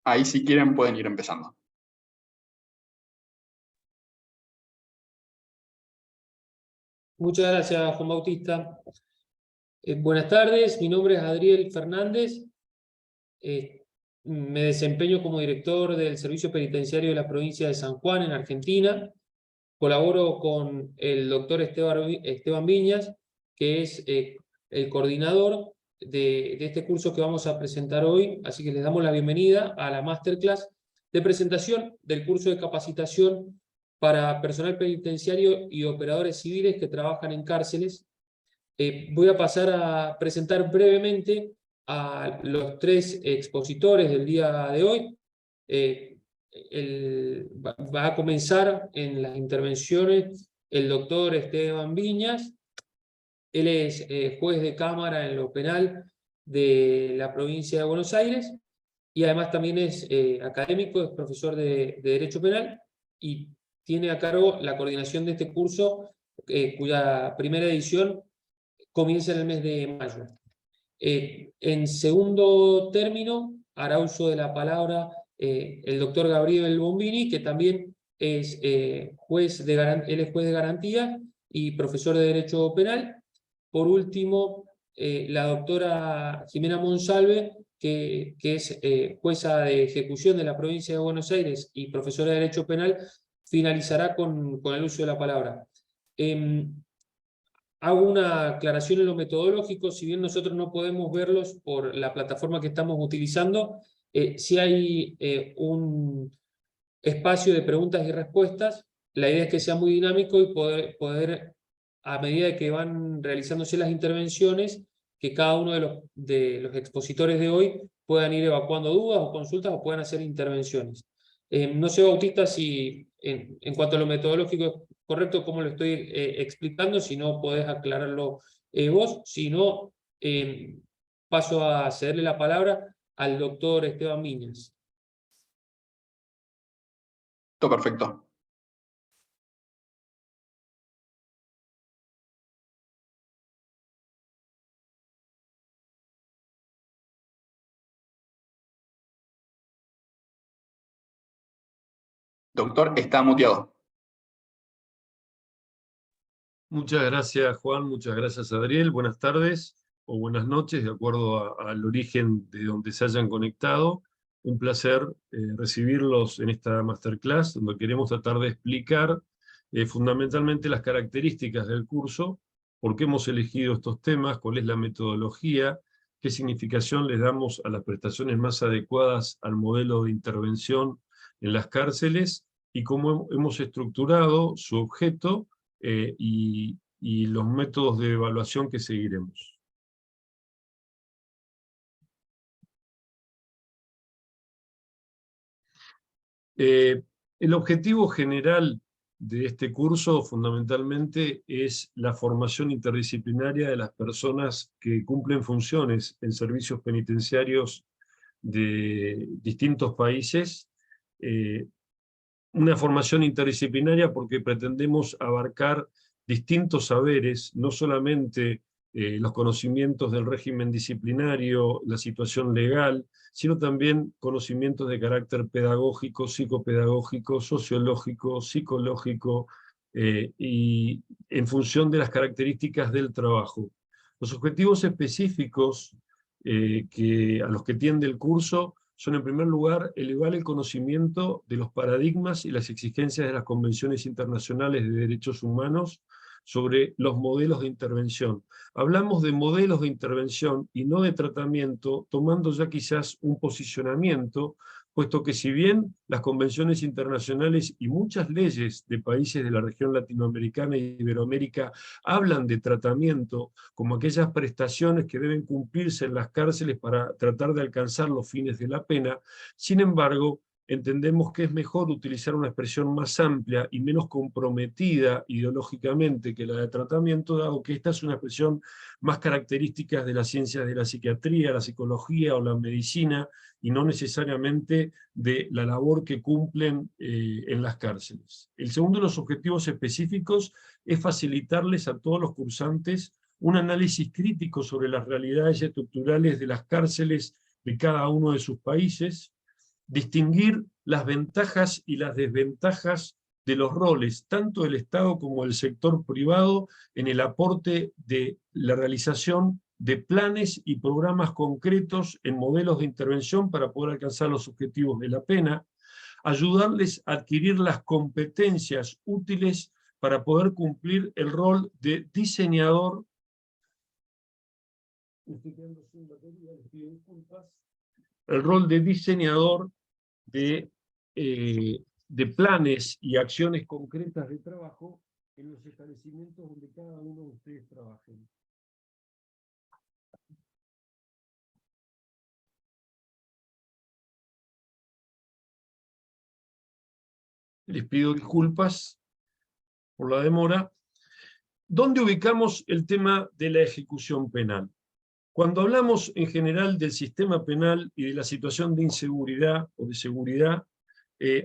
Ahí si quieren pueden ir empezando. Muchas gracias, Juan Bautista. Buenas tardes, mi nombre es Adriel Fernández. Me desempeño como director del Servicio Penitenciario de la provincia de San Juan, en Argentina. Colaboro con el doctor Esteban Viñas, que es el coordinador de este curso que vamos a presentar hoy. Así que les damos la bienvenida a la masterclass de presentación del curso de capacitación para personal penitenciario y operadores civiles que trabajan en cárceles. Voy a pasar a presentar brevemente a los tres expositores del día de hoy. Va a comenzar en las intervenciones el doctor Esteban Viñas. Él es juez de cámara en lo penal de la provincia de Buenos Aires y además también es académico, es profesor de Derecho Penal y tiene a cargo la coordinación de este curso, cuya primera edición comienza en el mes de mayo. En segundo término, hará uso de la palabra el doctor Gabriel Bombini, que también es, él es juez de garantía y profesor de Derecho Penal. Por último, la doctora Jimena Monsalve, que es jueza de ejecución de la provincia de Buenos Aires y profesora de Derecho Penal, finalizará con el uso de la palabra. Hago una aclaración en lo metodológico. Si bien nosotros no podemos verlos por la plataforma que estamos utilizando, sí hay un espacio de preguntas y respuestas. La idea es que sea muy dinámico y poder, a medida que van realizándose las intervenciones, que cada uno de los expositores de hoy puedan ir evacuando dudas o consultas o puedan hacer intervenciones. No sé, Bautista, si en cuanto a lo metodológico es correcto cómo lo estoy explicando, si no podés aclararlo vos, si no, paso a cederle la palabra al doctor Esteban Viñas. Todo perfecto. Doctor, está muteado. Muchas gracias, Juan. Muchas gracias, Adriel. Buenas tardes o buenas noches, de acuerdo al origen de donde se hayan conectado. Un placer recibirlos en esta masterclass, donde queremos tratar de explicar fundamentalmente las características del curso, por qué hemos elegido estos temas, cuál es la metodología, qué significación les damos a las prestaciones más adecuadas al modelo de intervención en las cárceles y cómo hemos estructurado su objeto y los métodos de evaluación que seguiremos. El objetivo general de este curso fundamentalmente es la formación interdisciplinaria de las personas que cumplen funciones en servicios penitenciarios de distintos países. Una formación interdisciplinaria porque pretendemos abarcar distintos saberes, no solamente los conocimientos del régimen disciplinario, la situación legal, sino también conocimientos de carácter pedagógico, psicopedagógico, sociológico, psicológico, y en función de las características del trabajo. Los objetivos específicos a los que tiende el curso son, en primer lugar, elevar el conocimiento de los paradigmas y las exigencias de las convenciones internacionales de derechos humanos sobre los modelos de intervención. Hablamos de modelos de intervención y no de tratamiento, tomando ya quizás un posicionamiento, puesto que si bien las convenciones internacionales y muchas leyes de países de la región latinoamericana y Iberoamérica hablan de tratamiento como aquellas prestaciones que deben cumplirse en las cárceles para tratar de alcanzar los fines de la pena, sin embargo, entendemos que es mejor utilizar una expresión más amplia y menos comprometida ideológicamente que la de tratamiento, dado que esta es una expresión más característica de las ciencias de la psiquiatría, la psicología o la medicina, y no necesariamente de la labor que cumplen en las cárceles. El segundo de los objetivos específicos es facilitarles a todos los cursantes un análisis crítico sobre las realidades estructurales de las cárceles de cada uno de sus países, distinguir las ventajas y las desventajas de los roles, tanto del Estado como del sector privado, en el aporte de la realización de planes y programas concretos en modelos de intervención para poder alcanzar los objetivos de la pena, ayudarles a adquirir las competencias útiles para poder cumplir el rol de diseñador. El rol de diseñador de planes y acciones concretas de trabajo en los establecimientos donde cada uno de ustedes trabajen. Les pido disculpas por la demora. ¿Dónde ubicamos el tema de la ejecución penal? Cuando hablamos en general del sistema penal y de la situación de inseguridad o de seguridad,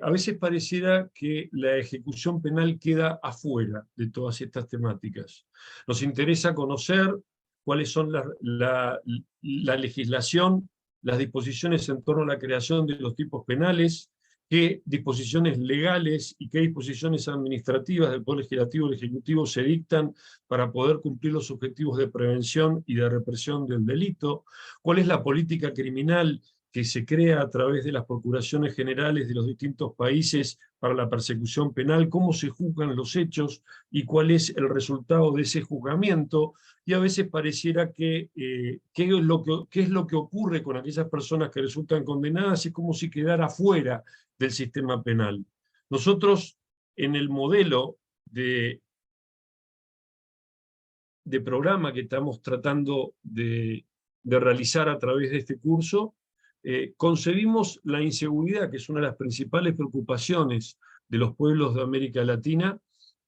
a veces pareciera que la ejecución penal queda afuera de todas estas temáticas. Nos interesa conocer cuáles son la legislación, las disposiciones en torno a la creación de los tipos penales, qué disposiciones legales y qué disposiciones administrativas del Poder Legislativo y Ejecutivo se dictan para poder cumplir los objetivos de prevención y de represión del delito, cuál es la política criminal que se crea a través de las procuraciones generales de los distintos países para la persecución penal, cómo se juzgan los hechos y cuál es el resultado de ese juzgamiento, y a veces pareciera que qué es lo que ocurre con aquellas personas que resultan condenadas y como si quedara fuera del sistema penal. Nosotros, en el modelo de programa que estamos tratando de realizar a través de este curso, concebimos la inseguridad, que es una de las principales preocupaciones de los pueblos de América Latina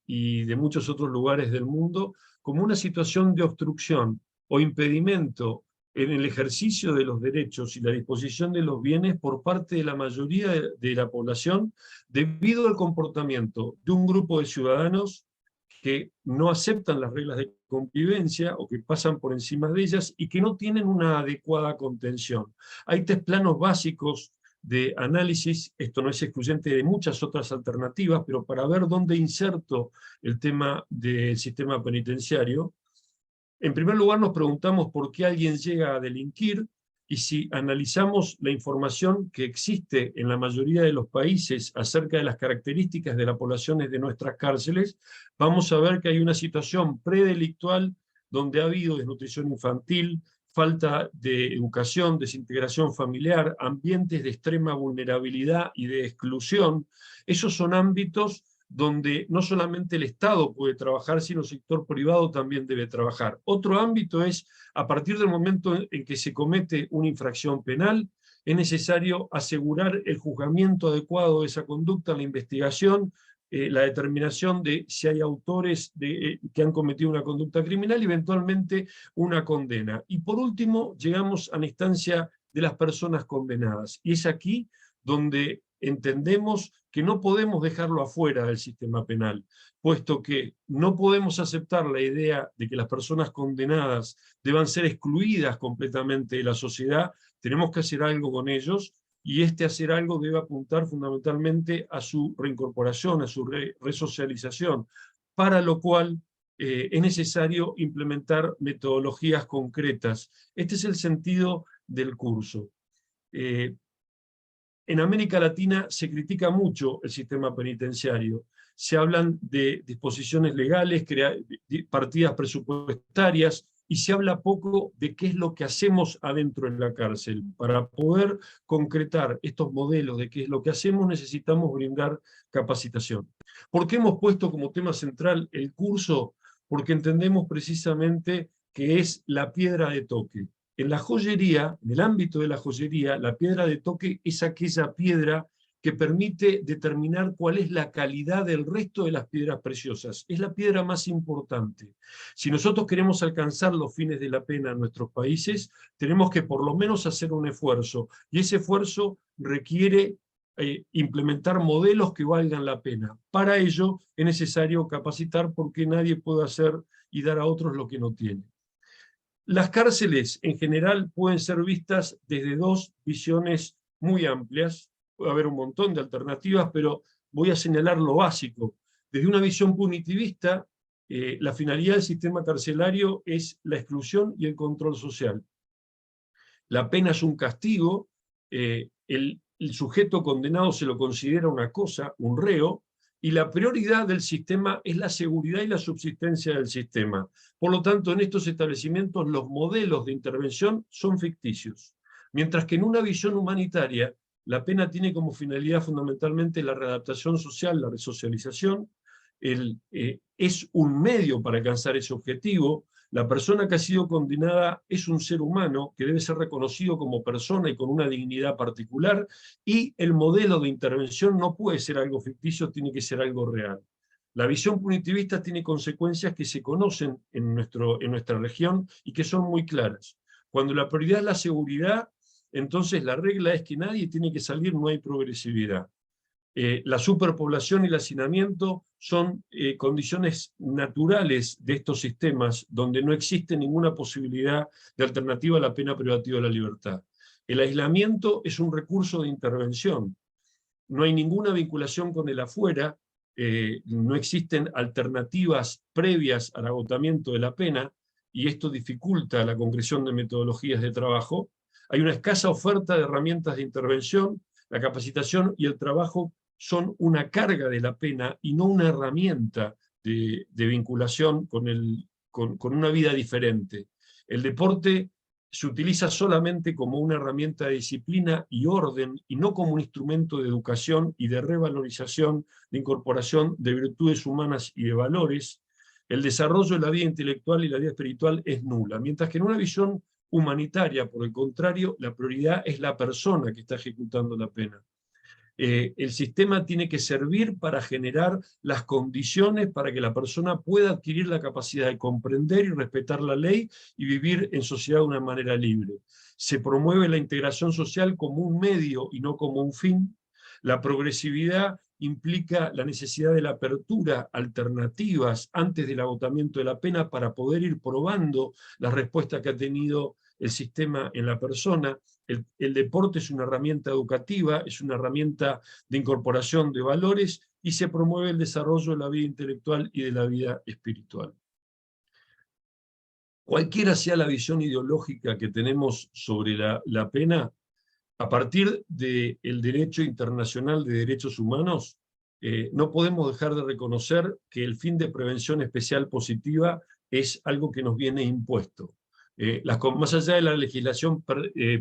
y de muchos otros lugares del mundo, como una situación de obstrucción o impedimento en el ejercicio de los derechos y la disposición de los bienes por parte de la mayoría de la población, debido al comportamiento de un grupo de ciudadanos que no aceptan las reglas de convivencia o que pasan por encima de ellas y que no tienen una adecuada contención. Hay 3 planos básicos de análisis, esto no es excluyente de muchas otras alternativas, pero para ver dónde inserto el tema del sistema penitenciario. En primer lugar nos preguntamos por qué alguien llega a delinquir, y si analizamos la información que existe en la mayoría de los países acerca de las características de las poblaciones de nuestras cárceles, vamos a ver que hay una situación predelictual donde ha habido desnutrición infantil, falta de educación, desintegración familiar, ambientes de extrema vulnerabilidad y de exclusión. Esos son ámbitos donde no solamente el Estado puede trabajar, sino el sector privado también debe trabajar. Otro ámbito es, a partir del momento en que se comete una infracción penal, es necesario asegurar el juzgamiento adecuado de esa conducta, la investigación, la determinación de si hay autores que han cometido una conducta criminal y eventualmente una condena. Y por último, llegamos a la instancia de las personas condenadas. Y es aquí donde entendemos que no podemos dejarlo afuera del sistema penal, puesto que no podemos aceptar la idea de que las personas condenadas deban ser excluidas completamente de la sociedad. Tenemos que hacer algo con ellos, y hacer algo debe apuntar fundamentalmente a su reincorporación, a su resocialización, para lo cual es necesario implementar metodologías concretas. Este es el sentido del curso. En América Latina se critica mucho el sistema penitenciario. Se hablan de disposiciones legales, partidas presupuestarias, y se habla poco de qué es lo que hacemos adentro de la cárcel. Para poder concretar estos modelos de qué es lo que hacemos, necesitamos brindar capacitación. ¿Por qué hemos puesto como tema central el curso? Porque entendemos precisamente que es la piedra de toque. En la joyería, en el ámbito de la joyería, la piedra de toque es aquella piedra que permite determinar cuál es la calidad del resto de las piedras preciosas. Es la piedra más importante. Si nosotros queremos alcanzar los fines de la pena en nuestros países, tenemos que por lo menos hacer un esfuerzo, y ese esfuerzo requiere implementar modelos que valgan la pena. Para ello es necesario capacitar, porque nadie puede hacer y dar a otros lo que no tiene. Las cárceles en general pueden ser vistas desde 2 visiones muy amplias. puede haber un montón de alternativas, pero voy a señalar lo básico. Desde una visión punitivista, la finalidad del sistema carcelario es la exclusión y el control social. La pena es un castigo, el sujeto condenado se lo considera una cosa, un reo, y la prioridad del sistema es la seguridad y la subsistencia del sistema. Por lo tanto, en estos establecimientos los modelos de intervención son ficticios. Mientras que en una visión humanitaria, la pena tiene como finalidad fundamentalmente la readaptación social, la resocialización, es un medio para alcanzar ese objetivo. La persona que ha sido condenada es un ser humano que debe ser reconocido como persona y con una dignidad particular, y el modelo de intervención no puede ser algo ficticio, tiene que ser algo real. La visión punitivista tiene consecuencias que se conocen en nuestra región y que son muy claras. Cuando la prioridad es la seguridad, entonces la regla es que nadie tiene que salir, no hay progresividad. La superpoblación y el hacinamiento son condiciones naturales de estos sistemas donde no existe ninguna posibilidad de alternativa a la pena privativa de la libertad. El aislamiento es un recurso de intervención. No hay ninguna vinculación con el afuera, no existen alternativas previas al agotamiento de la pena, y esto dificulta la concreción de metodologías de trabajo. Hay una escasa oferta de herramientas de intervención, la capacitación y el trabajo son una carga de la pena y no una herramienta de vinculación con una vida diferente. El deporte se utiliza solamente como una herramienta de disciplina y orden, y no como un instrumento de educación y de revalorización, de incorporación de virtudes humanas y de valores. El desarrollo de la vida intelectual y la vida espiritual es nula, mientras que en una visión humanitaria, por el contrario, la prioridad es la persona que está ejecutando la pena. El sistema tiene que servir para generar las condiciones para que la persona pueda adquirir la capacidad de comprender y respetar la ley y vivir en sociedad de una manera libre. Se promueve la integración social como un medio y no como un fin. La progresividad implica la necesidad de la apertura a alternativas antes del agotamiento de la pena para poder ir probando las respuestas que ha tenido el sistema en la persona. El deporte es una herramienta educativa, es una herramienta de incorporación de valores, y se promueve el desarrollo de la vida intelectual y de la vida espiritual. Cualquiera sea la visión ideológica que tenemos sobre la pena, a partir del derecho internacional de derechos humanos, no podemos dejar de reconocer que el fin de prevención especial positiva es algo que nos viene impuesto. Más allá de la legislación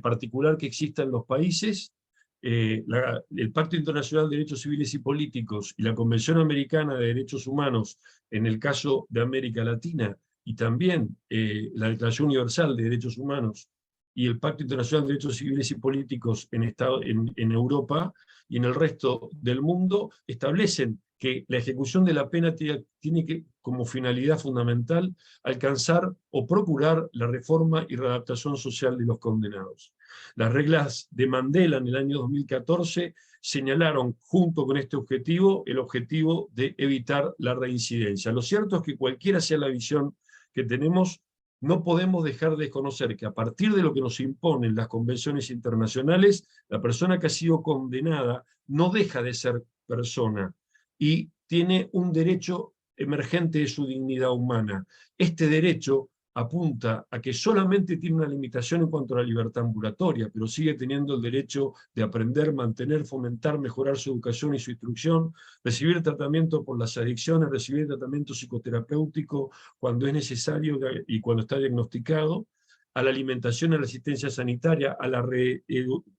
particular que exista en los países, el Pacto Internacional de Derechos Civiles y Políticos y la Convención Americana de Derechos Humanos en el caso de América Latina, y también la Declaración Universal de Derechos Humanos y el Pacto Internacional de Derechos Civiles y Políticos en Europa y en el resto del mundo, establecen que la ejecución de la pena tiene que, como finalidad fundamental, alcanzar o procurar la reforma y readaptación social de los condenados. Las reglas de Mandela en el año 2014 señalaron, junto con este objetivo, el objetivo de evitar la reincidencia. Lo cierto es que cualquiera sea la visión que tenemos, no podemos dejar de desconocer que a partir de lo que nos imponen las convenciones internacionales, la persona que ha sido condenada no deja de ser persona y tiene un derecho emergente de su dignidad humana. Este derecho apunta a que solamente tiene una limitación en cuanto a la libertad ambulatoria, pero sigue teniendo el derecho de aprender, mantener, fomentar, mejorar su educación y su instrucción, recibir tratamiento por las adicciones, recibir tratamiento psicoterapéutico cuando es necesario y cuando está diagnosticado, a la alimentación, a la asistencia sanitaria, a la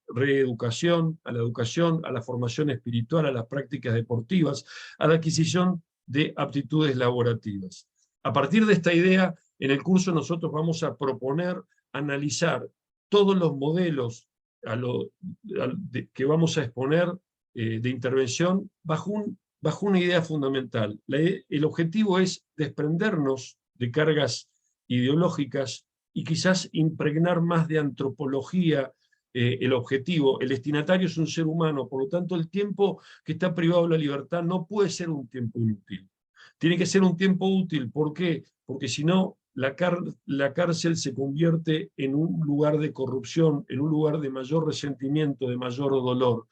reeducación, a la educación, a la formación espiritual, a las prácticas deportivas, a la adquisición de aptitudes laborativas. A partir de esta idea, en el curso nosotros vamos a proponer analizar todos los modelos que vamos a exponer de intervención bajo una idea fundamental. El objetivo es desprendernos de cargas ideológicas y quizás impregnar más de antropología el objetivo. El destinatario es un ser humano, por lo tanto el tiempo que está privado de la libertad no puede ser un tiempo inútil. Tiene que ser un tiempo útil. ¿Por qué? Porque si no, la cárcel se convierte en un lugar de corrupción, en un lugar de mayor resentimiento, de mayor dolor.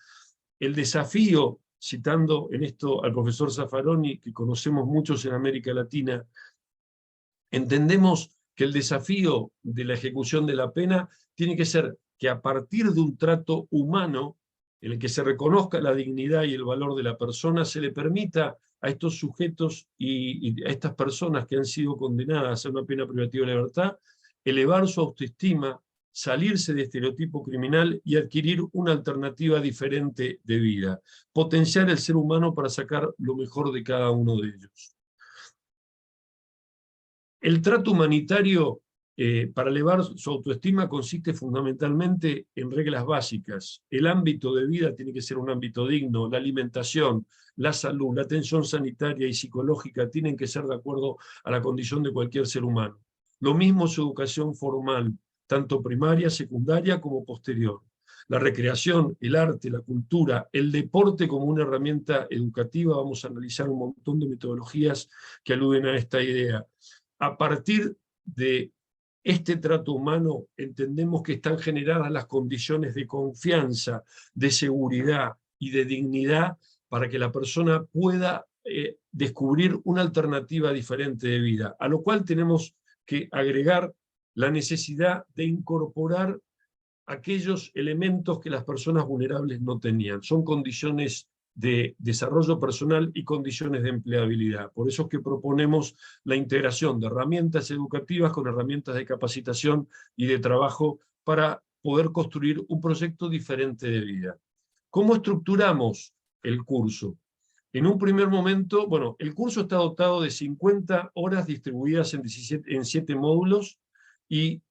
El desafío, citando en esto al profesor Zaffaroni, que conocemos muchos en América Latina, entendemos que el desafío de la ejecución de la pena tiene que ser que a partir de un trato humano, en el que se reconozca la dignidad y el valor de la persona, se le permita a estos sujetos y a estas personas que han sido condenadas a una pena privativa de libertad, elevar su autoestima, salirse de estereotipo criminal y adquirir una alternativa diferente de vida, potenciar el ser humano para sacar lo mejor de cada uno de ellos. El trato humanitario para elevar su autoestima consiste fundamentalmente en reglas básicas. El ámbito de vida tiene que ser un ámbito digno, la alimentación, la salud, la atención sanitaria y psicológica tienen que ser de acuerdo a la condición de cualquier ser humano. Lo mismo su educación formal, tanto primaria, secundaria como posterior. La recreación, el arte, la cultura, el deporte como una herramienta educativa, vamos a analizar un montón de metodologías que aluden a esta idea. A partir de este trato humano entendemos que están generadas las condiciones de confianza, de seguridad y de dignidad para que la persona pueda descubrir una alternativa diferente de vida, a lo cual tenemos que agregar la necesidad de incorporar aquellos elementos que las personas vulnerables no tenían. Son condiciones de desarrollo personal y condiciones de empleabilidad. Por eso es que proponemos la integración de herramientas educativas con herramientas de capacitación y de trabajo para poder construir un proyecto diferente de vida. ¿Cómo estructuramos el curso? En un primer momento, bueno, el curso está dotado de 50 horas distribuidas en 7 módulos y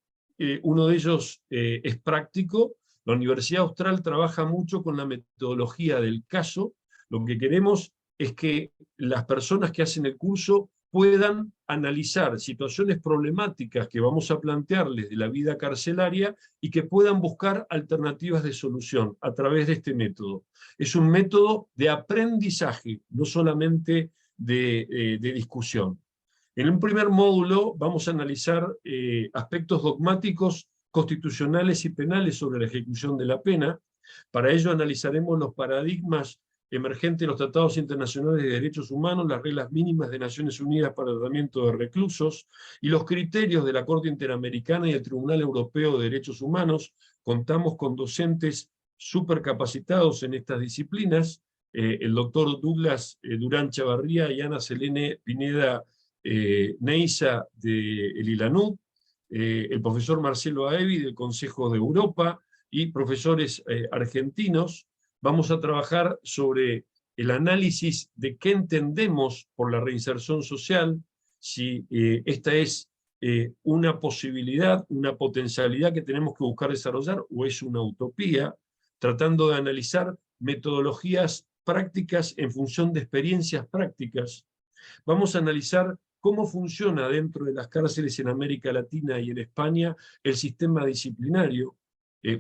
uno de ellos es práctico. La Universidad Austral trabaja mucho con la metodología del caso. Lo que queremos es que las personas que hacen el curso puedan analizar situaciones problemáticas que vamos a plantearles de la vida carcelaria y que puedan buscar alternativas de solución a través de este método. Es un método de aprendizaje, no solamente de discusión. En un primer módulo vamos a analizar aspectos dogmáticos, constitucionales y penales sobre la ejecución de la pena. Para ello analizaremos los paradigmas emergentes de los tratados internacionales de derechos humanos, las reglas mínimas de Naciones Unidas para el tratamiento de reclusos y los criterios de la Corte Interamericana y el Tribunal Europeo de Derechos Humanos. Contamos con docentes supercapacitados en estas disciplinas, el doctor Douglas Durán Chavarría y Ana Selene Pineda Neiza del ILANUD, el profesor Marcelo Aevi del Consejo de Europa y profesores argentinos. Vamos a trabajar sobre el análisis de qué entendemos por la reinserción social, si esta es una posibilidad, una potencialidad que tenemos que buscar desarrollar o es una utopía, tratando de analizar metodologías prácticas en función de experiencias prácticas. Vamos a analizar cómo funciona dentro de las cárceles en América Latina y en España el sistema disciplinario.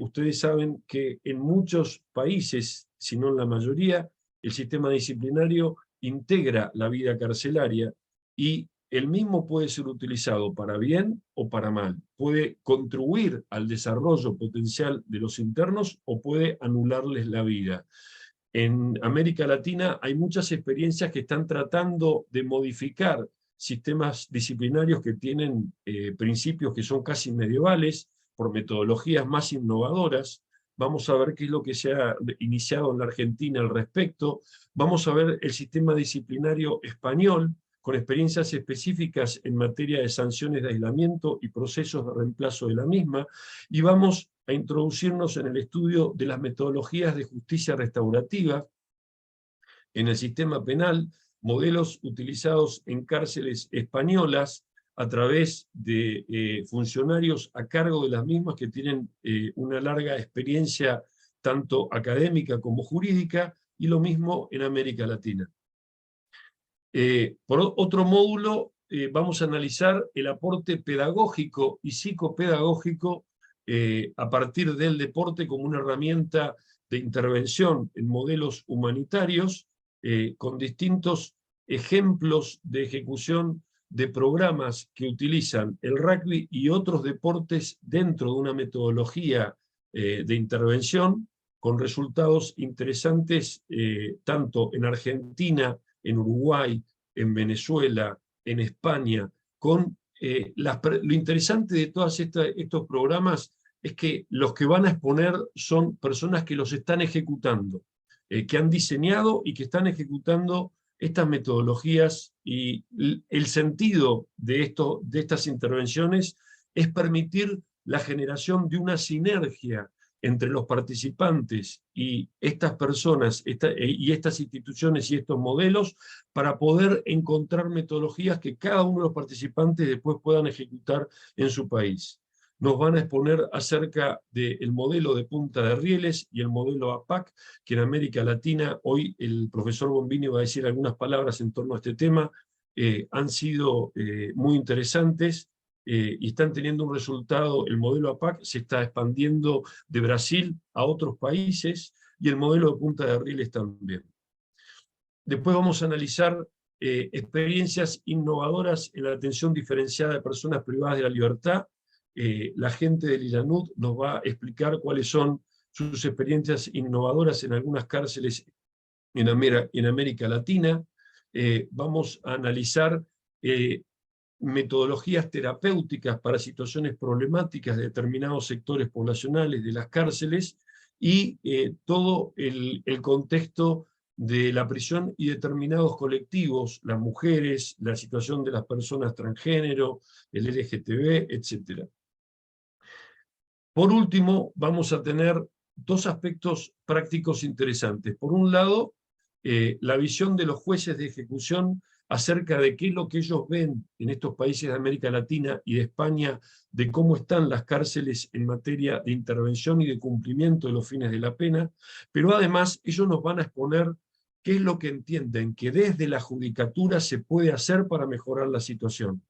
Ustedes saben que en muchos países, si no en la mayoría, el sistema disciplinario integra la vida carcelaria y el mismo puede ser utilizado para bien o para mal. Puede contribuir al desarrollo potencial de los internos o puede anularles la vida. En América Latina hay muchas experiencias que están tratando de modificar sistemas disciplinarios que tienen principios que son casi medievales, por metodologías más innovadoras. Vamos a ver qué es lo que se ha iniciado en la Argentina al respecto. Vamos a ver el sistema disciplinario español, con experiencias específicas en materia de sanciones de aislamiento y procesos de reemplazo de la misma, y vamos a introducirnos en el estudio de las metodologías de justicia restaurativa en el sistema penal, modelos utilizados en cárceles españolas, a través de funcionarios a cargo de las mismas que tienen una larga experiencia tanto académica como jurídica, y lo mismo en América Latina. Por otro módulo, vamos a analizar el aporte pedagógico y psicopedagógico a partir del deporte como una herramienta de intervención en modelos humanitarios, con distintos ejemplos de ejecución de programas que utilizan el rugby y otros deportes dentro de una metodología de intervención, con resultados interesantes tanto en Argentina, en Uruguay, en Venezuela, en España. Lo interesante de todos estos programas es que los que van a exponer son personas que los están ejecutando, que han diseñado y que están ejecutando estas metodologías, y el sentido de estas intervenciones es permitir la generación de una sinergia entre los participantes y estas personas, y estas instituciones y estos modelos, para poder encontrar metodologías que cada uno de los participantes después puedan ejecutar en su país. Nos van a exponer acerca del modelo de Punta de Rieles y el modelo APAC, que en América Latina, hoy el profesor Bombini va a decir algunas palabras en torno a este tema, han sido muy interesantes y están teniendo un resultado. El modelo APAC se está expandiendo de Brasil a otros países, y el modelo de Punta de Rieles también. Después vamos a analizar experiencias innovadoras en la atención diferenciada de personas privadas de la libertad. La gente del IRANUD nos va a explicar cuáles son sus experiencias innovadoras en algunas cárceles en América Latina. Vamos a analizar metodologías terapéuticas para situaciones problemáticas de determinados sectores poblacionales de las cárceles, y todo el contexto de la prisión y determinados colectivos, las mujeres, la situación de las personas transgénero, el LGTB, etc. Por último, vamos a tener dos aspectos prácticos interesantes. Por un lado, la visión de los jueces de ejecución acerca de qué es lo que ellos ven en estos países de América Latina y de España, de cómo están las cárceles en materia de intervención y de cumplimiento de los fines de la pena, pero además ellos nos van a exponer qué es lo que entienden que desde la judicatura se puede hacer para mejorar la situación.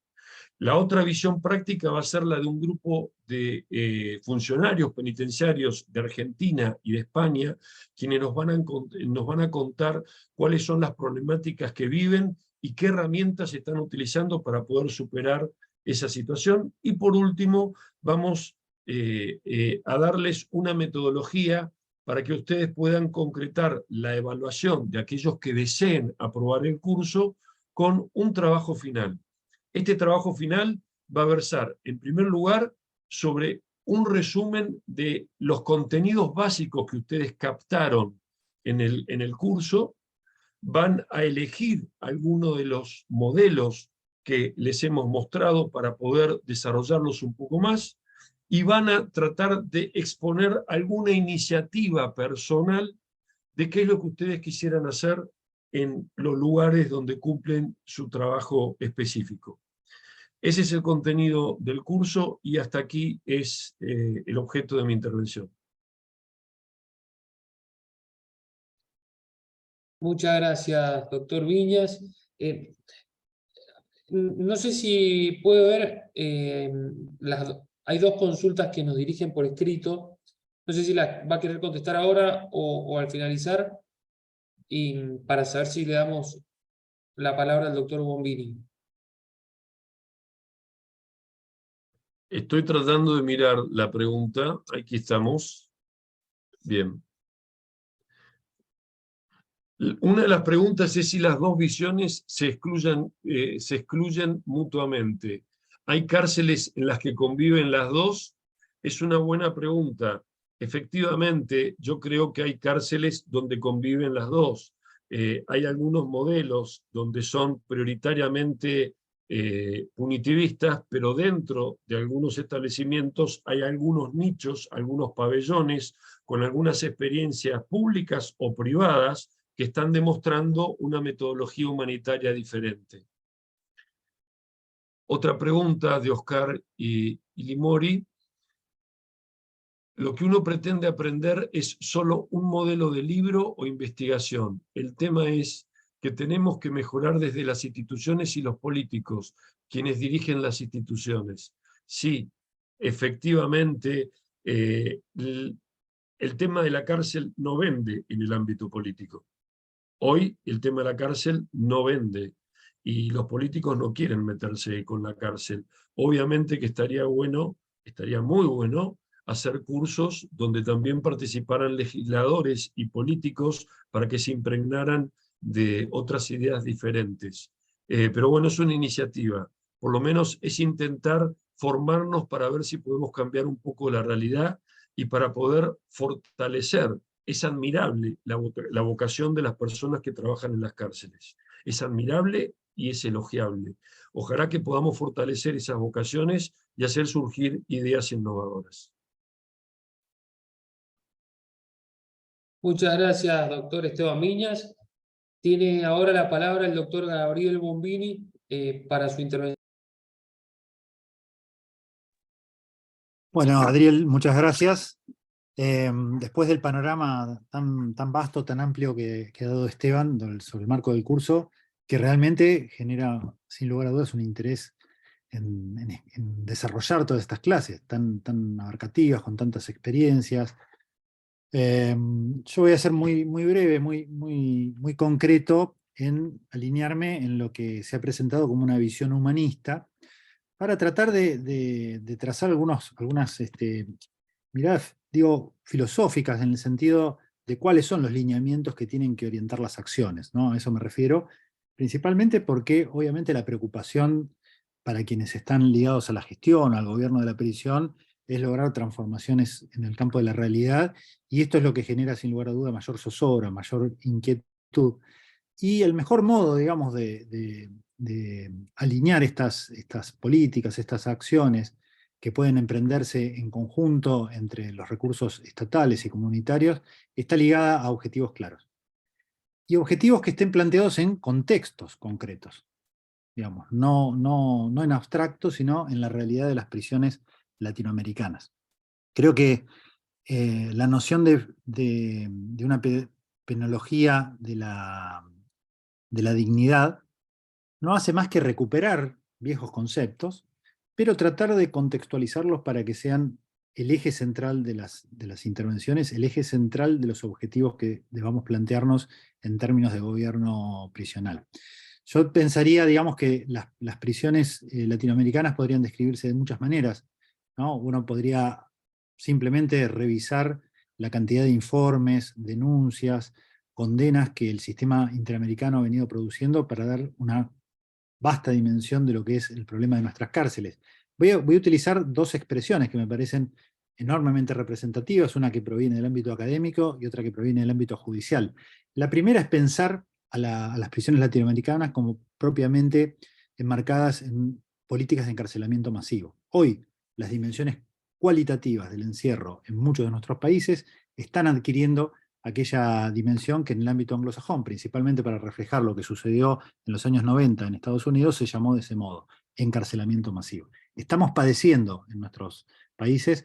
La otra visión práctica va a ser la de un grupo de funcionarios penitenciarios de Argentina y de España, quienes nos van a contar cuáles son las problemáticas que viven y qué herramientas están utilizando para poder superar esa situación. Y por último, vamos a darles una metodología para que ustedes puedan concretar la evaluación de aquellos que deseen aprobar el curso con un trabajo final. Este trabajo final va a versar, en primer lugar, sobre un resumen de los contenidos básicos que ustedes captaron en el curso. Van a elegir algunos de los modelos que les hemos mostrado para poder desarrollarlos un poco más, y van a tratar de exponer alguna iniciativa personal de qué es lo que ustedes quisieran hacer en los lugares donde cumplen su trabajo específico. Ese es el contenido del curso, y hasta aquí es el objeto de mi intervención. Muchas gracias, doctor Viñas. No sé si puedo ver, hay dos consultas que nos dirigen por escrito. No sé si las va a querer contestar ahora o al finalizar, y para saber si le damos la palabra al doctor Bombini. Estoy tratando de mirar la pregunta. Aquí estamos. Bien. Una de las preguntas es si las dos visiones se excluyen mutuamente. ¿Hay cárceles en las que conviven las dos? Es una buena pregunta. Efectivamente, yo creo que hay cárceles donde conviven las dos. Hay algunos modelos donde son prioritariamente punitivistas, pero dentro de algunos establecimientos hay algunos nichos, algunos pabellones con algunas experiencias públicas o privadas que están demostrando una metodología humanitaria diferente. Otra pregunta de Oscar y Limori. Lo que uno pretende aprender es solo un modelo de libro o investigación. El tema es que tenemos que mejorar desde las instituciones y los políticos, quienes dirigen las instituciones. Sí, efectivamente, el tema de la cárcel no vende en el ámbito político. Hoy el tema de la cárcel no vende, y los políticos no quieren meterse con la cárcel. Obviamente que estaría muy bueno hacer cursos donde también participaran legisladores y políticos para que se impregnaran de otras ideas diferentes. Pero bueno, es una iniciativa. Por lo menos es intentar formarnos para ver si podemos cambiar un poco la realidad y para poder fortalecer. Es admirable la vocación de las personas que trabajan en las cárceles. Es admirable y es elogiable. Ojalá que podamos fortalecer esas vocaciones y hacer surgir ideas innovadoras. Muchas gracias, doctor Esteban Viñas. Tiene ahora la palabra el doctor Gabriel Bombini para su intervención. Bueno, Adriel, muchas gracias. Después del panorama tan vasto, tan amplio que ha dado Esteban sobre el marco del curso, que realmente genera, sin lugar a dudas, un interés en desarrollar todas estas clases tan abarcativas, con tantas experiencias. Yo voy a ser muy breve, muy concreto en alinearme en lo que se ha presentado como una visión humanista, para tratar de trazar algunas miradas, digo, filosóficas, en el sentido de cuáles son los lineamientos que tienen que orientar las acciones, ¿no? A eso me refiero, principalmente porque obviamente la preocupación para quienes están ligados a la gestión, al gobierno de la prisión, es lograr transformaciones en el campo de la realidad, y esto es lo que genera sin lugar a duda mayor zozobra, mayor inquietud. Y el mejor modo, digamos, de alinear estas políticas, estas acciones que pueden emprenderse en conjunto entre los recursos estatales y comunitarios, está ligada a objetivos claros. Y objetivos que estén planteados en contextos concretos, digamos, no en abstracto, sino en la realidad de las prisiones latinoamericanas. Creo que la noción de una penología de la dignidad no hace más que recuperar viejos conceptos, pero tratar de contextualizarlos para que sean el eje central de las intervenciones, el eje central de los objetivos que debamos plantearnos en términos de gobierno prisional. Yo pensaría, digamos, que las prisiones latinoamericanas podrían describirse de muchas maneras, ¿no? Uno podría simplemente revisar la cantidad de informes, denuncias, condenas que el sistema interamericano ha venido produciendo para dar una vasta dimensión de lo que es el problema de nuestras cárceles. Voy a utilizar dos expresiones que me parecen enormemente representativas, una que proviene del ámbito académico y otra que proviene del ámbito judicial. La primera es pensar a las prisiones latinoamericanas como propiamente enmarcadas en políticas de encarcelamiento masivo. Hoy, las dimensiones cualitativas del encierro en muchos de nuestros países están adquiriendo aquella dimensión que en el ámbito anglosajón, principalmente para reflejar lo que sucedió en los años 90 en Estados Unidos, se llamó de ese modo, encarcelamiento masivo. Estamos padeciendo en nuestros países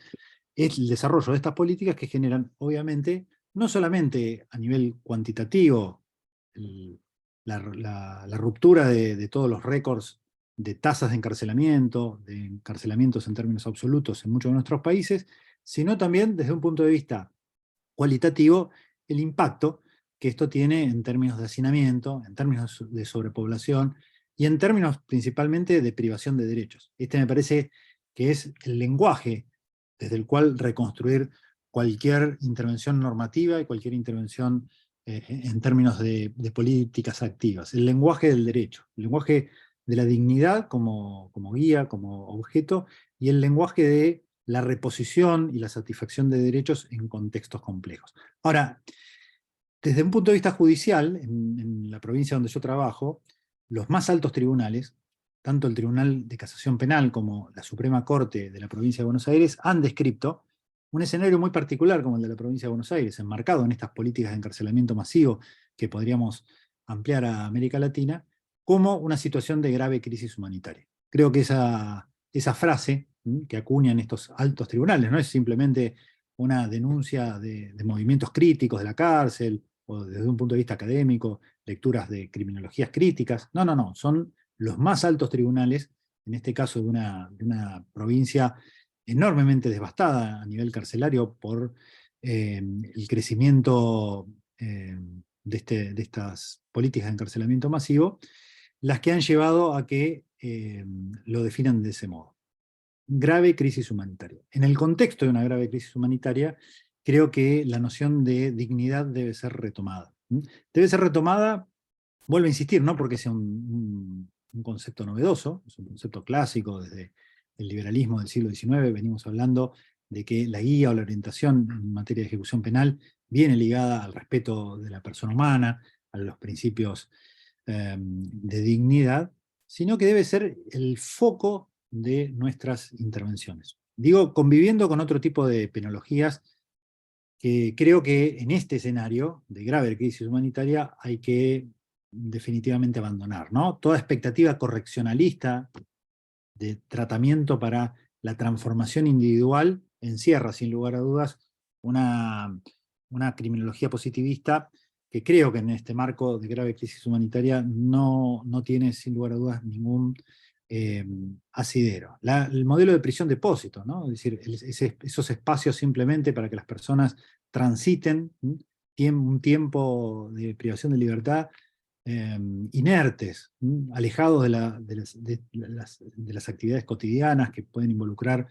el desarrollo de estas políticas que generan, obviamente, no solamente a nivel cuantitativo, la ruptura de todos los récords de tasas de encarcelamientos en términos absolutos en muchos de nuestros países, sino también desde un punto de vista cualitativo, el impacto que esto tiene en términos de hacinamiento, en términos de sobrepoblación y en términos principalmente de privación de derechos. Este me parece que es el lenguaje desde el cual reconstruir cualquier intervención normativa y cualquier intervención en términos de políticas activas. El lenguaje del derecho, el lenguaje de la dignidad como guía, como objeto, y el lenguaje de la reposición y la satisfacción de derechos en contextos complejos. Ahora, desde un punto de vista judicial, en la provincia donde yo trabajo, los más altos tribunales, tanto el Tribunal de Casación Penal como la Suprema Corte de la provincia de Buenos Aires, han descrito un escenario muy particular como el de la provincia de Buenos Aires, enmarcado en estas políticas de encarcelamiento masivo que podríamos ampliar a América Latina, como una situación de grave crisis humanitaria. Creo que esa frase que acuñan estos altos tribunales no es simplemente una denuncia de movimientos críticos de la cárcel, o desde un punto de vista académico, lecturas de criminologías críticas. No, son los más altos tribunales, en este caso de una provincia enormemente devastada a nivel carcelario por el crecimiento de estas políticas de encarcelamiento masivo, las que han llevado a que lo definan de ese modo. grave crisis humanitaria. En el contexto de una grave crisis humanitaria, creo que la noción de dignidad debe ser retomada. Debe ser retomada, vuelvo a insistir, no porque sea un concepto novedoso, es un concepto clásico desde el liberalismo del siglo XIX, venimos hablando de que la guía o la orientación en materia de ejecución penal viene ligada al respeto de la persona humana, a los principios de dignidad, sino que debe ser el foco de nuestras intervenciones. Digo, conviviendo con otro tipo de penologías que creo que en este escenario de grave crisis humanitaria hay que definitivamente abandonar, ¿no? Toda expectativa correccionalista de tratamiento para la transformación individual encierra, sin lugar a dudas, una criminología positivista que creo que en este marco de grave crisis humanitaria no tiene, sin lugar a dudas, ningún asidero. El modelo de prisión-depósito, ¿no? Es decir, esos espacios simplemente para que las personas transiten un tiempo de privación de libertad inertes, alejados de las actividades cotidianas que pueden involucrar,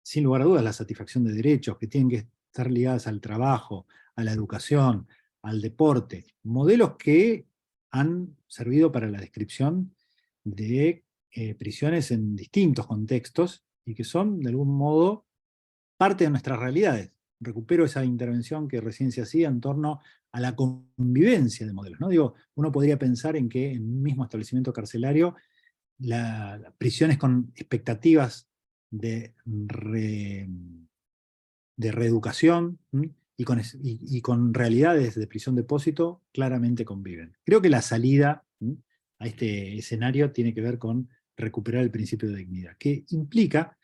sin lugar a dudas, la satisfacción de derechos, que tienen que estar ligadas al trabajo, a la educación, al deporte, modelos que han servido para la descripción de prisiones en distintos contextos y que son, de algún modo, parte de nuestras realidades. Recupero esa intervención que recién se hacía en torno a la convivencia de modelos, ¿no? Digo, uno podría pensar en que en un mismo establecimiento carcelario, las prisiones con expectativas de reeducación y con realidades de prisión-depósito claramente conviven. Creo que la salida a este escenario tiene que ver con recuperar el principio de dignidad, que implica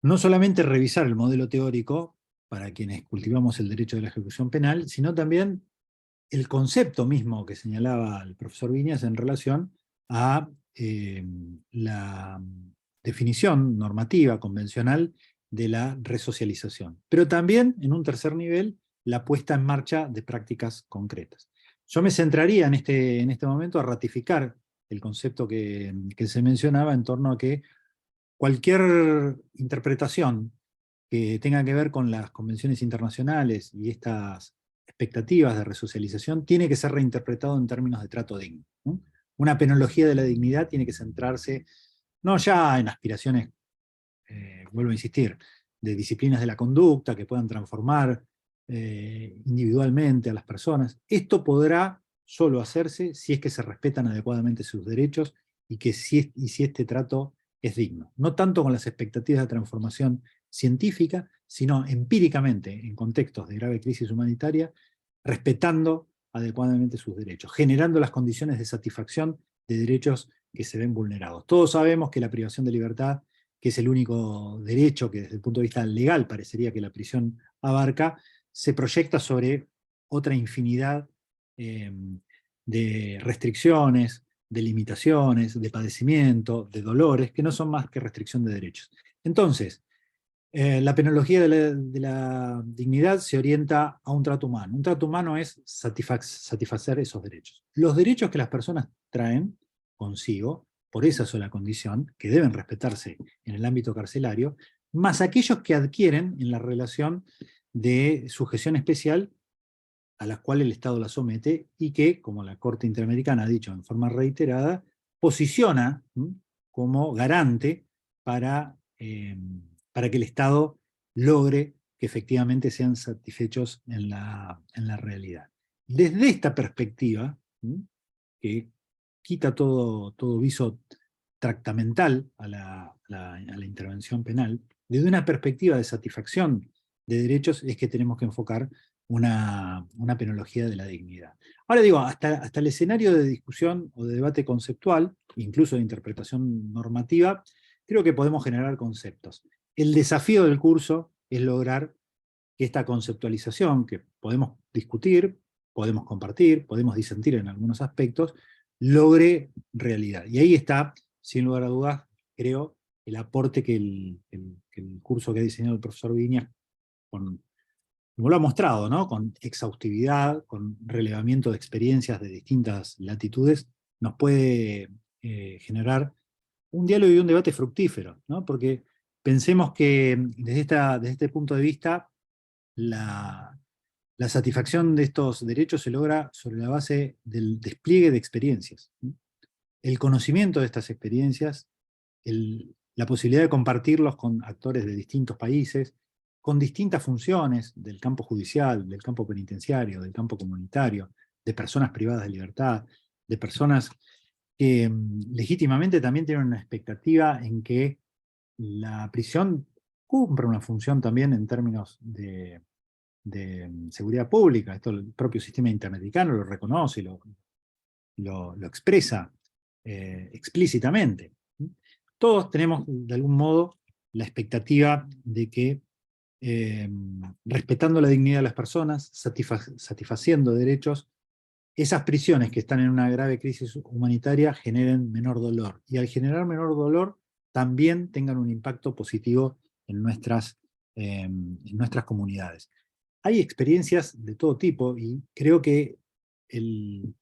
no solamente revisar el modelo teórico para quienes cultivamos el derecho de la ejecución penal, sino también el concepto mismo que señalaba el profesor Viñas en relación a la definición normativa convencional de la resocialización. Pero también, en un tercer nivel, la puesta en marcha de prácticas concretas. Yo me centraría en este momento a ratificar el concepto que se mencionaba en torno a que cualquier interpretación que tenga que ver con las convenciones internacionales y estas expectativas de resocialización tiene que ser reinterpretado en términos de trato digno, ¿no? Una penología de la dignidad tiene que centrarse no ya en aspiraciones, vuelvo a insistir, de disciplinas de la conducta que puedan transformar individualmente a las personas. Esto podrá solo hacerse si es que se respetan adecuadamente sus derechos y si este trato es digno. No tanto con las expectativas de transformación científica, sino empíricamente en contextos de grave crisis humanitaria, respetando adecuadamente sus derechos, generando las condiciones de satisfacción de derechos que se ven vulnerados. Todos sabemos que la privación de libertad, que es el único derecho que desde el punto de vista legal parecería que la prisión abarca, se proyecta sobre otra infinidad de restricciones, de limitaciones, de padecimiento, de dolores, que no son más que restricción de derechos. Entonces, la penología de la dignidad se orienta a un trato humano. Un trato humano es satisfacer esos derechos. Los derechos que las personas traen consigo, por esa sola condición, que deben respetarse en el ámbito carcelario, más aquellos que adquieren en la relación de sujeción especial a la cual el Estado la somete y que, como la Corte Interamericana ha dicho en forma reiterada, posiciona como garante para que el Estado logre que efectivamente sean satisfechos en la realidad. Desde esta perspectiva, que quita todo viso tractamental a la intervención penal, desde una perspectiva de satisfacción de derechos es que tenemos que enfocar una penología de la dignidad. Ahora digo, hasta el escenario de discusión o de debate conceptual, incluso de interpretación normativa, creo que podemos generar conceptos. El desafío del curso es lograr que esta conceptualización, que podemos discutir, podemos compartir, podemos disentir en algunos aspectos, logre realidad. Y ahí está, sin lugar a dudas, creo, el aporte que el curso que ha diseñado el profesor Viñas, como lo ha mostrado, ¿no? Con exhaustividad, con relevamiento de experiencias de distintas latitudes, nos puede generar un diálogo y un debate fructífero, ¿no? Porque Pensemos que desde este punto de vista, la satisfacción de estos derechos se logra sobre la base del despliegue de experiencias. El conocimiento de estas experiencias, la posibilidad de compartirlos con actores de distintos países, con distintas funciones del campo judicial, del campo penitenciario, del campo comunitario, de personas privadas de libertad, de personas que legítimamente también tienen una expectativa en que la prisión cumpla una función también en términos de seguridad pública. Esto el propio sistema interamericano lo reconoce y lo expresa explícitamente. Todos tenemos de algún modo la expectativa de que respetando la dignidad de las personas, satisfaciendo derechos, esas prisiones que están en una grave crisis humanitaria generen menor dolor. Y al generar menor dolor, también tengan un impacto positivo en nuestras comunidades. Hay experiencias de todo tipo y creo que el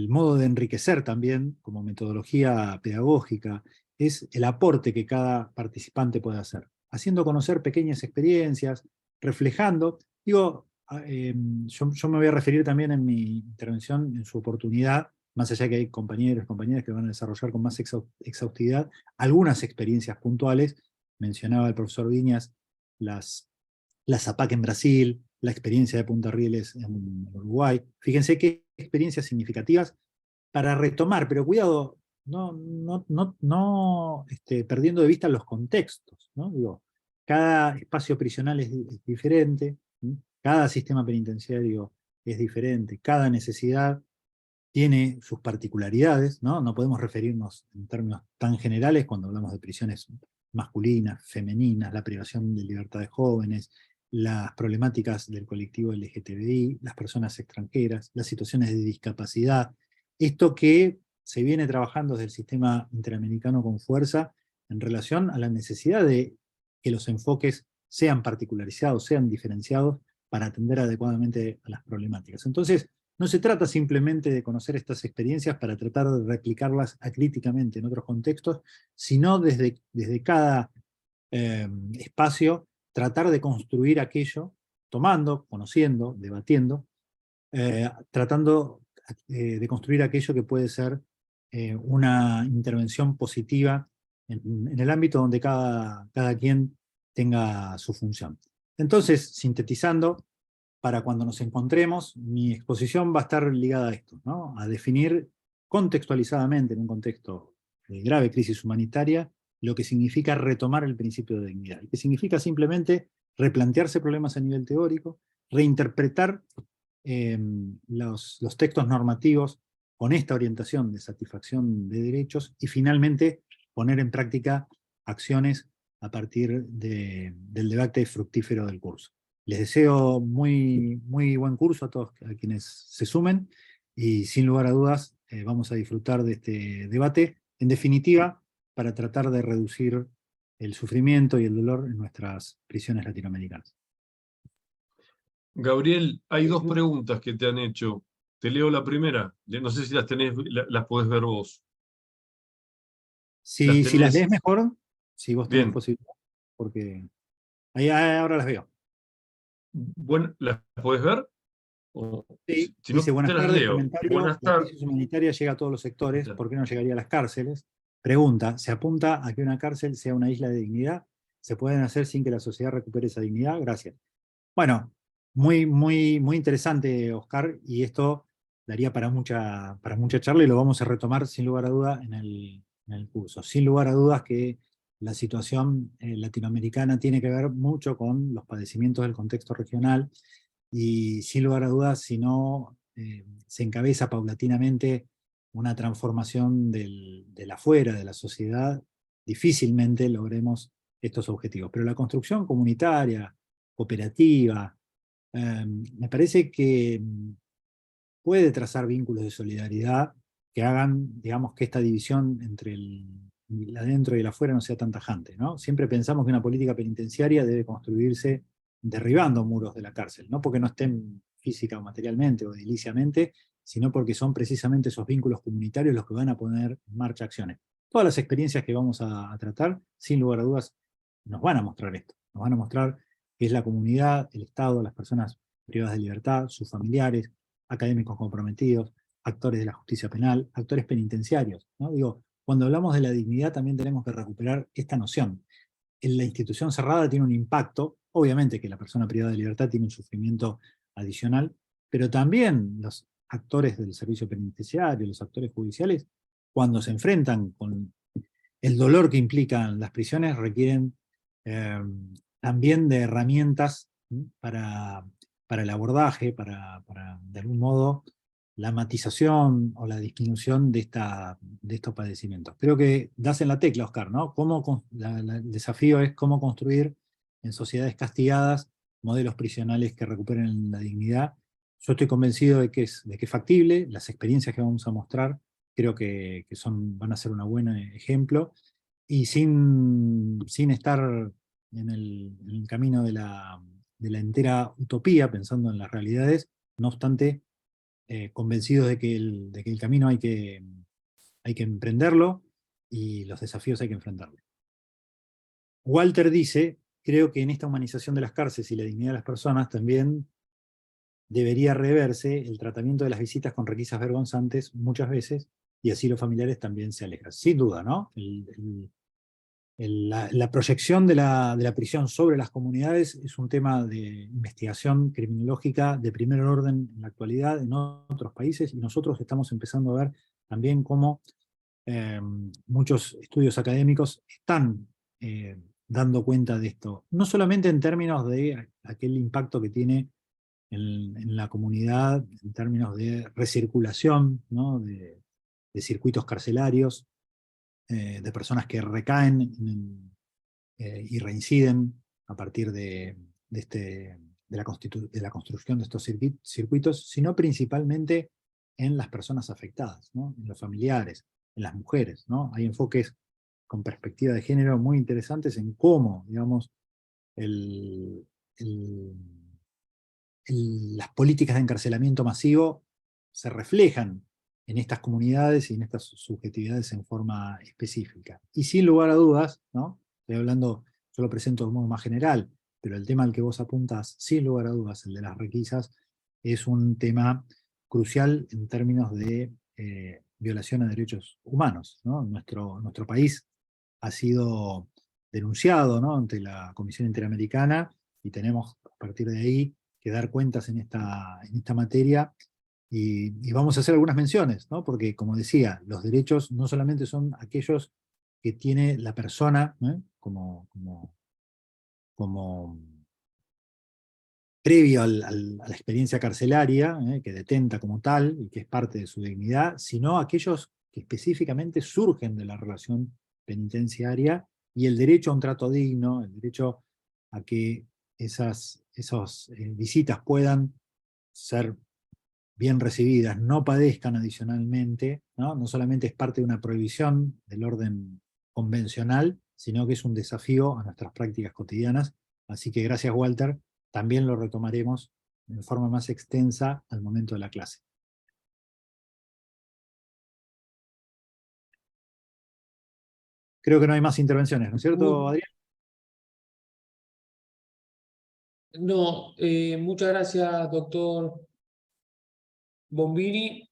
modo de enriquecer también, como metodología pedagógica, es el aporte que cada participante puede hacer, haciendo conocer pequeñas experiencias, reflejando. Digo, yo me voy a referir también en mi intervención, en su oportunidad, más allá que hay compañeros y compañeras que van a desarrollar con más exhaustividad, algunas experiencias puntuales. Mencionaba el profesor Viñas la ZAPAC en Brasil, la experiencia de Punta Rieles en Uruguay. Fíjense qué experiencias significativas para retomar, pero cuidado, no perdiendo de vista los contextos, ¿no? Digo, cada espacio prisional es diferente, ¿sí? Cada sistema penitenciario es diferente, cada necesidad tiene sus particularidades, ¿no? No podemos referirnos en términos tan generales cuando hablamos de prisiones masculinas, femeninas, la privación de libertad de jóvenes, las problemáticas del colectivo LGTBI, las personas extranjeras, las situaciones de discapacidad. Esto que se viene trabajando desde el sistema interamericano con fuerza en relación a la necesidad de que los enfoques sean particularizados, sean diferenciados para atender adecuadamente a las problemáticas. Entonces, no se trata simplemente de conocer estas experiencias para tratar de replicarlas acríticamente en otros contextos, sino desde cada espacio tratar de construir aquello, tomando, conociendo, debatiendo, tratando de construir aquello que puede ser una intervención positiva en el ámbito donde cada quien tenga su función. Entonces, sintetizando, para cuando nos encontremos, mi exposición va a estar ligada a esto, ¿no? A definir contextualizadamente, en un contexto de grave crisis humanitaria, lo que significa retomar el principio de dignidad, y que significa simplemente replantearse problemas a nivel teórico, reinterpretar los textos normativos con esta orientación de satisfacción de derechos, y finalmente poner en práctica acciones a partir del debate fructífero del curso. Les deseo muy buen curso a todos a quienes se sumen, y sin lugar a dudas vamos a disfrutar de este debate, en definitiva, para tratar de reducir el sufrimiento y el dolor en nuestras prisiones latinoamericanas. Gabriel, hay dos preguntas que te han hecho. Te leo la primera. No sé si las tenés, las podés ver vos. Si las lees mejor, si vos tenés Bien. posibilidad, porque ahora las veo. Bueno, ¿las podés ver? Sí, Si no, dice, buenas te las tardes, leo. comentario, Buenas la tardes. crisis humanitaria llega a todos los sectores, ¿por qué no llegaría a las cárceles? Pregunta, ¿se apunta a que una cárcel sea una isla de dignidad? ¿Se pueden hacer sin que la sociedad recupere esa dignidad? Gracias. Bueno, muy interesante, Oscar, y esto daría para mucha charla, y lo vamos a retomar sin lugar a duda en el curso. Sin lugar a dudas que la situación latinoamericana tiene que ver mucho con los padecimientos del contexto regional, y sin lugar a dudas, si no se encabeza paulatinamente una transformación del afuera, de la sociedad, difícilmente logremos estos objetivos. Pero la construcción comunitaria, cooperativa, me parece que puede trazar vínculos de solidaridad que hagan, digamos, que esta división entre el adentro y el afuera no sea tan tajante, ¿no? Siempre pensamos que una política penitenciaria debe construirse derribando muros de la cárcel, no porque no estén física o materialmente o ediliciamente, sino porque son precisamente esos vínculos comunitarios los que van a poner en marcha acciones. Todas las experiencias que vamos a tratar, sin lugar a dudas, nos van a mostrar esto, nos van a mostrar que es la comunidad, el Estado, las personas privadas de libertad, sus familiares, académicos comprometidos, actores de la justicia penal, actores penitenciarios, ¿no? Digo, cuando hablamos de la dignidad también tenemos que recuperar esta noción. En la institución cerrada tiene un impacto, obviamente que la persona privada de libertad tiene un sufrimiento adicional, pero también los actores del servicio penitenciario, los actores judiciales, cuando se enfrentan con el dolor que implican las prisiones, requieren también de herramientas para el abordaje, para de algún modo la matización o la disminución de estos padecimientos. Creo que das en la tecla, Oscar, ¿no? El desafío es cómo construir en sociedades castigadas modelos prisionales que recuperen la dignidad. Yo estoy convencido de que es factible. Las experiencias que vamos a mostrar creo que van a ser un buen ejemplo, y sin estar en el camino de la entera utopía, pensando en las realidades, no obstante, convencidos de que el camino hay que emprenderlo y los desafíos hay que enfrentarlos. Walter dice, creo que en esta humanización de las cárceles y la dignidad de las personas también debería reverse el tratamiento de las visitas con requisas vergonzantes muchas veces, y así los familiares también se alejan. Sin duda, ¿no? La proyección de la prisión sobre las comunidades es un tema de investigación criminológica de primer orden en la actualidad en otros países, y nosotros estamos empezando a ver también cómo muchos estudios académicos están dando cuenta de esto, no solamente en términos de aquel impacto que tiene en la comunidad, en términos de recirculación, ¿no? de circuitos carcelarios, de personas que recaen y reinciden a partir de la construcción de estos circuitos, sino principalmente en las personas afectadas, ¿no? En los familiares, en las mujeres, ¿no? Hay enfoques con perspectiva de género muy interesantes en cómo, digamos, las políticas de encarcelamiento masivo se reflejan en estas comunidades y en estas subjetividades en forma específica. Y sin lugar a dudas, ¿no? Estoy hablando, yo lo presento de modo más general, pero el tema al que vos apuntas, sin lugar a dudas, el de las requisas, es un tema crucial en términos de violación a derechos humanos, ¿no? Nuestro país ha sido denunciado, ¿no? Ante la Comisión Interamericana, y tenemos a partir de ahí que dar cuentas en esta materia, y vamos a hacer algunas menciones, ¿no? Porque, como decía, los derechos no solamente son aquellos que tiene la persona, ¿eh? como previo a la experiencia carcelaria, que detenta como tal y que es parte de su dignidad, sino aquellos que específicamente surgen de la relación penitenciaria, y el derecho a un trato digno, el derecho a que esas visitas puedan ser bien recibidas, no padezcan adicionalmente, ¿no? No solamente es parte de una prohibición del orden convencional, sino que es un desafío a nuestras prácticas cotidianas. Así que gracias, Walter, también lo retomaremos de forma más extensa al momento de la clase. Creo que no hay más intervenciones, ¿no es cierto, Adrián? No, muchas gracias, doctor Bombini.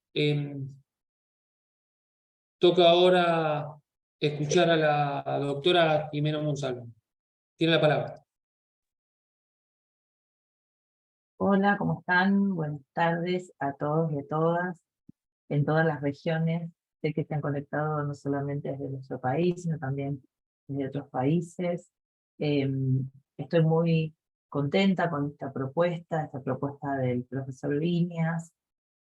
Toca ahora escuchar a la doctora Jimena Monsalvo. Tiene la palabra. Hola, ¿cómo están? Buenas tardes a todos y a todas en todas las regiones. Sé que están conectados no solamente desde nuestro país, sino también desde otros países. Estoy muy contenta con esta propuesta del profesor Viñas.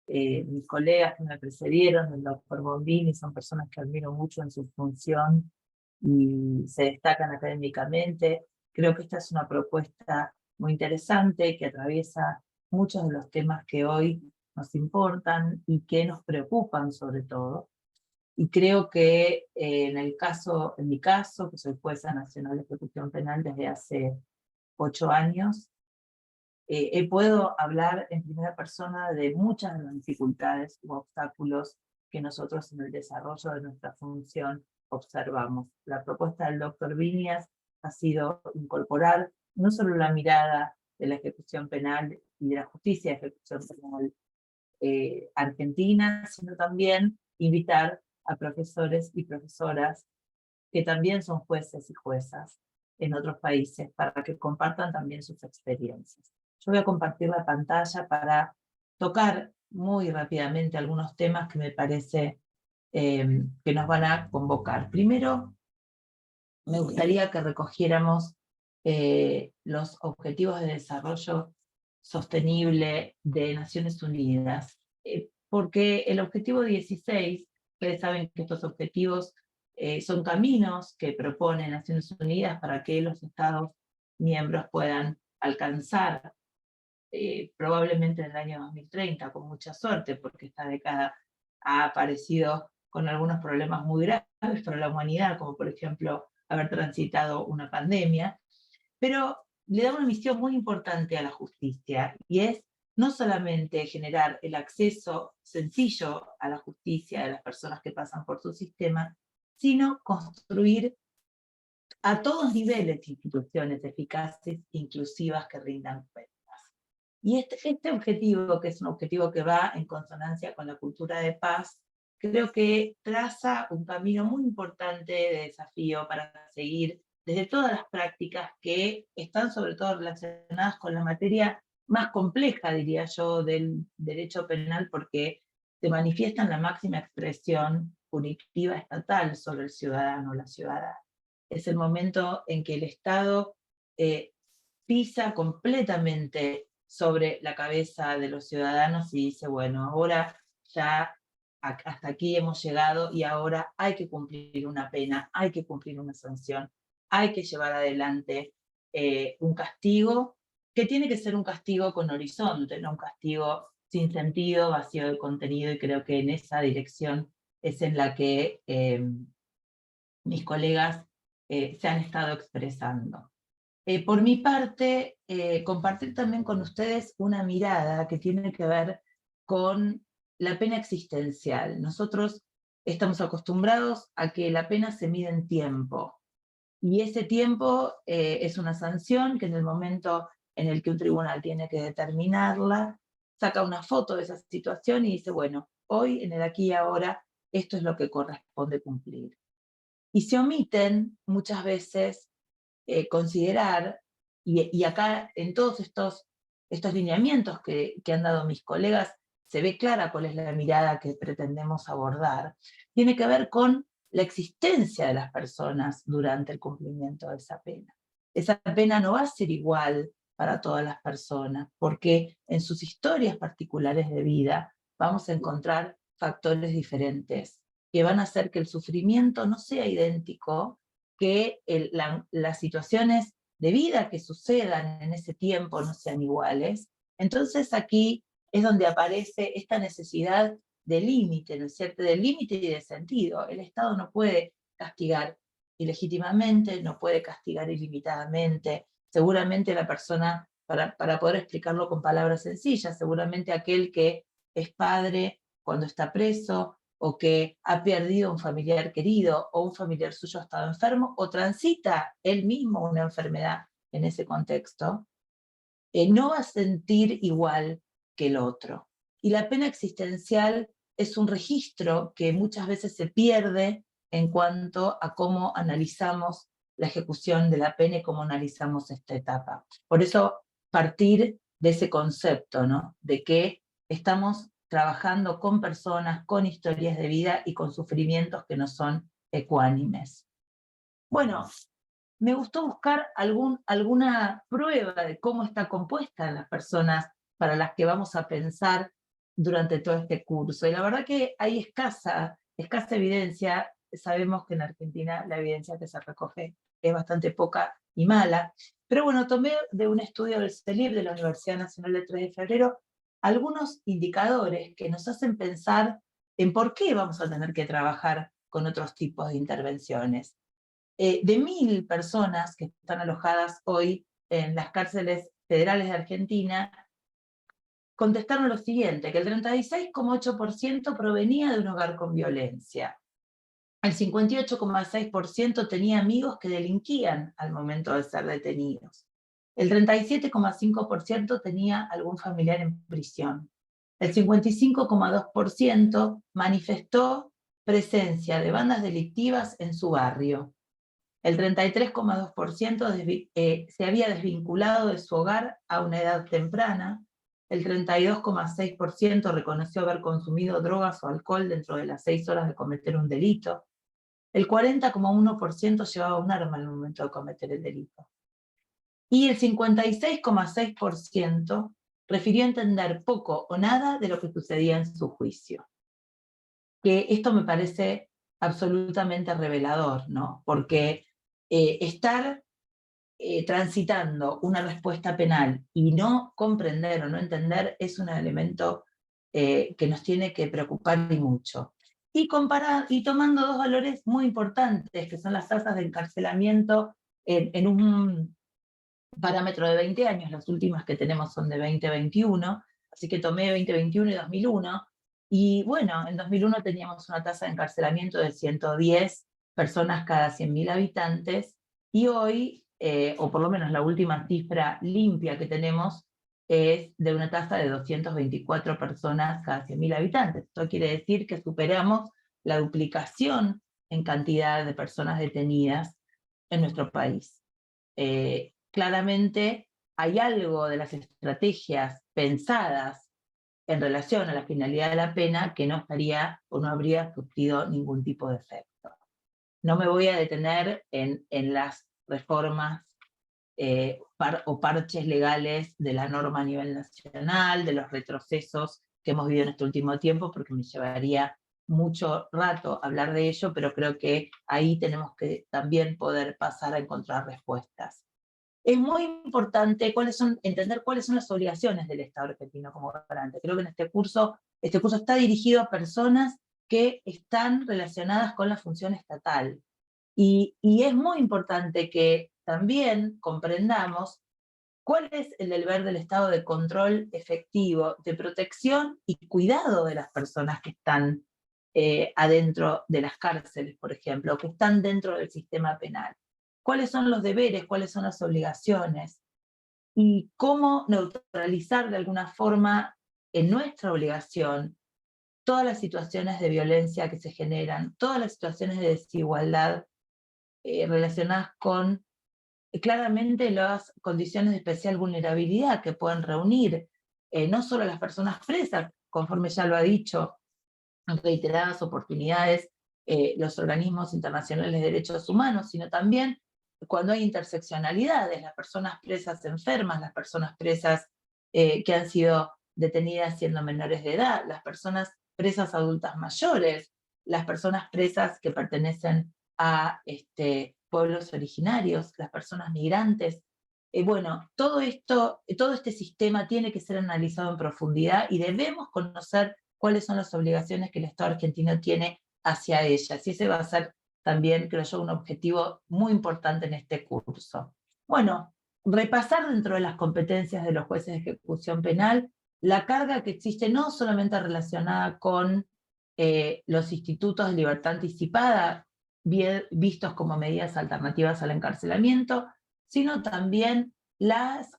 Mis colegas que me precedieron, el doctor Bombini, son personas que admiro mucho en su función y se destacan académicamente. Creo que esta es una propuesta muy interesante que atraviesa muchos de los temas que hoy nos importan y que nos preocupan sobre todo. Y creo que en mi caso, que soy jueza nacional de ejecución penal desde hace 8 años, puedo hablar en primera persona de muchas de las dificultades u obstáculos que nosotros en el desarrollo de nuestra función observamos. La propuesta del doctor Viñas ha sido incorporar no solo la mirada de la ejecución penal y de la justicia de ejecución penal argentina, sino también invitar a profesores y profesoras que también son jueces y juezas en otros países para que compartan también sus experiencias. Yo voy a compartir la pantalla para tocar muy rápidamente algunos temas que me parece que nos van a convocar. Primero, me gustaría que recogiéramos los Objetivos de Desarrollo Sostenible de Naciones Unidas, porque el objetivo 16, ustedes saben que estos objetivos son caminos que propone Naciones Unidas para que los Estados miembros puedan alcanzar probablemente en el año 2030, con mucha suerte, porque esta década ha aparecido con algunos problemas muy graves para la humanidad, como por ejemplo haber transitado una pandemia, pero le da una misión muy importante a la justicia, y es no solamente generar el acceso sencillo a la justicia de las personas que pasan por su sistema, sino construir a todos niveles instituciones eficaces, inclusivas, que rindan cuentas. Y este objetivo, que es un objetivo que va en consonancia con la cultura de paz, creo que traza un camino muy importante de desafío para seguir desde todas las prácticas que están sobre todo relacionadas con la materia más compleja, diría yo, del derecho penal, porque se manifiesta en la máxima expresión punitiva estatal sobre el ciudadano o la ciudadana. Es el momento en que el Estado pisa completamente sobre la cabeza de los ciudadanos y dice, bueno, ahora ya hasta aquí hemos llegado y ahora hay que cumplir una pena, hay que cumplir una sanción, hay que llevar adelante un castigo, que tiene que ser un castigo con horizonte, no un castigo sin sentido, vacío de contenido, y creo que en esa dirección es en la que mis colegas se han estado expresando. Por mi parte, compartir también con ustedes una mirada que tiene que ver con la pena existencial. Nosotros estamos acostumbrados a que la pena se mide en tiempo, y ese tiempo es una sanción que en el momento en el que un tribunal tiene que determinarla, saca una foto de esa situación y dice, bueno, hoy, en el aquí y ahora, esto es lo que corresponde cumplir. Y se omiten muchas veces considerar, y acá en todos estos lineamientos que han dado mis colegas, se ve clara cuál es la mirada que pretendemos abordar, tiene que ver con la existencia de las personas durante el cumplimiento de esa pena. Esa pena no va a ser igual para todas las personas, porque en sus historias particulares de vida vamos a encontrar factores diferentes que van a hacer que el sufrimiento no sea idéntico, que las situaciones de vida que sucedan en ese tiempo no sean iguales. Entonces aquí es donde aparece esta necesidad de límite, ¿no es cierto?, de límite y de sentido. El Estado no puede castigar ilegítimamente, no puede castigar ilimitadamente. Seguramente la persona, para poder explicarlo con palabras sencillas, seguramente aquel que es padre cuando está preso, o que ha perdido un familiar querido, o un familiar suyo ha estado enfermo, o transita él mismo una enfermedad en ese contexto, no va a sentir igual que el otro. Y la pena existencial es un registro que muchas veces se pierde en cuanto a cómo analizamos la ejecución de la pena y cómo analizamos esta etapa. Por eso partir de ese concepto, ¿no?, de que estamos trabajando con personas, con historias de vida y con sufrimientos que no son ecuánimes. Bueno, me gustó buscar alguna prueba de cómo está compuesta las personas para las que vamos a pensar durante todo este curso. Y la verdad que hay escasa evidencia. Sabemos que en Argentina la evidencia que se recoge es bastante poca y mala. Pero bueno, tomé de un estudio del CELIP, de la Universidad Nacional del 3 de Febrero, algunos indicadores que nos hacen pensar en por qué vamos a tener que trabajar con otros tipos de intervenciones. De 1.000 personas que están alojadas hoy en las cárceles federales de Argentina, contestaron lo siguiente, que el 36,8% provenía de un hogar con violencia. El 58,6% tenía amigos que delinquían al momento de ser detenidos. El 37,5% tenía algún familiar en prisión. El 55,2% manifestó presencia de bandas delictivas en su barrio. El 33,2% se había desvinculado de su hogar a una edad temprana. El 32,6% reconoció haber consumido drogas o alcohol dentro de las 6 horas de cometer un delito. El 40,1% llevaba un arma al momento de cometer el delito. Y el 56,6% refirió entender poco o nada de lo que sucedía en su juicio. Que esto me parece absolutamente revelador, ¿no? Porque estar transitando una respuesta penal y no comprender o no entender es un elemento que nos tiene que preocupar y mucho. Y tomando dos valores muy importantes, que son las tasas de encarcelamiento en un parámetro de 20 años, las últimas que tenemos son de 2021, así que tomé 2021 y 2001, y bueno, en 2001 teníamos una tasa de encarcelamiento de 110 personas cada 100.000 habitantes, y hoy, o por lo menos la última cifra limpia que tenemos, es de una tasa de 224 personas cada 100.000 habitantes. Esto quiere decir que superamos la duplicación en cantidad de personas detenidas en nuestro país. Claramente hay algo de las estrategias pensadas en relación a la finalidad de la pena que no estaría o no habría surtido ningún tipo de efecto. No me voy a detener en las reformas o parches legales de la norma a nivel nacional, de los retrocesos que hemos vivido en este último tiempo, porque me llevaría mucho rato hablar de ello, pero creo que ahí tenemos que también poder pasar a encontrar respuestas. Es muy importante entender cuáles son las obligaciones del Estado argentino como garante. Creo que en este curso está dirigido a personas que están relacionadas con la función estatal. Y es muy importante que también comprendamos cuál es el deber del Estado de control efectivo, de protección y cuidado de las personas que están adentro de las cárceles, por ejemplo, que están dentro del sistema penal. ¿Cuáles son los deberes? ¿Cuáles son las obligaciones? Y cómo neutralizar de alguna forma en nuestra obligación todas las situaciones de violencia que se generan, todas las situaciones de desigualdad relacionadas con claramente las condiciones de especial vulnerabilidad que pueden reunir no solo las personas presas, conforme ya lo ha dicho en reiteradas oportunidades los organismos internacionales de derechos humanos, sino también cuando hay interseccionalidades, las personas presas enfermas, las personas presas que han sido detenidas siendo menores de edad, las personas presas adultas mayores, las personas presas que pertenecen a pueblos originarios, las personas migrantes. Bueno, todo este sistema tiene que ser analizado en profundidad y debemos conocer cuáles son las obligaciones que el Estado argentino tiene hacia ellas. Y ese va a ser también, creo yo, un objetivo muy importante en este curso. Bueno, repasar dentro de las competencias de los jueces de ejecución penal la carga que existe no solamente relacionada con los institutos de libertad anticipada, vistos como medidas alternativas al encarcelamiento, sino también las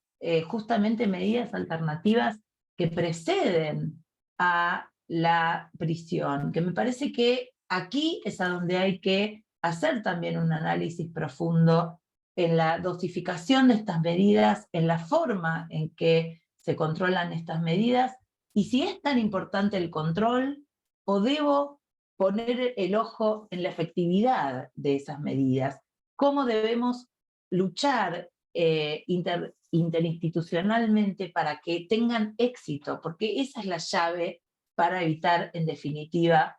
justamente medidas alternativas que preceden a la prisión, que me parece que aquí es a donde hay que hacer también un análisis profundo en la dosificación de estas medidas, en la forma en que se controlan estas medidas, y si es tan importante el control, o debo poner el ojo en la efectividad de esas medidas, cómo debemos luchar interinstitucionalmente para que tengan éxito, porque esa es la llave para evitar, en definitiva,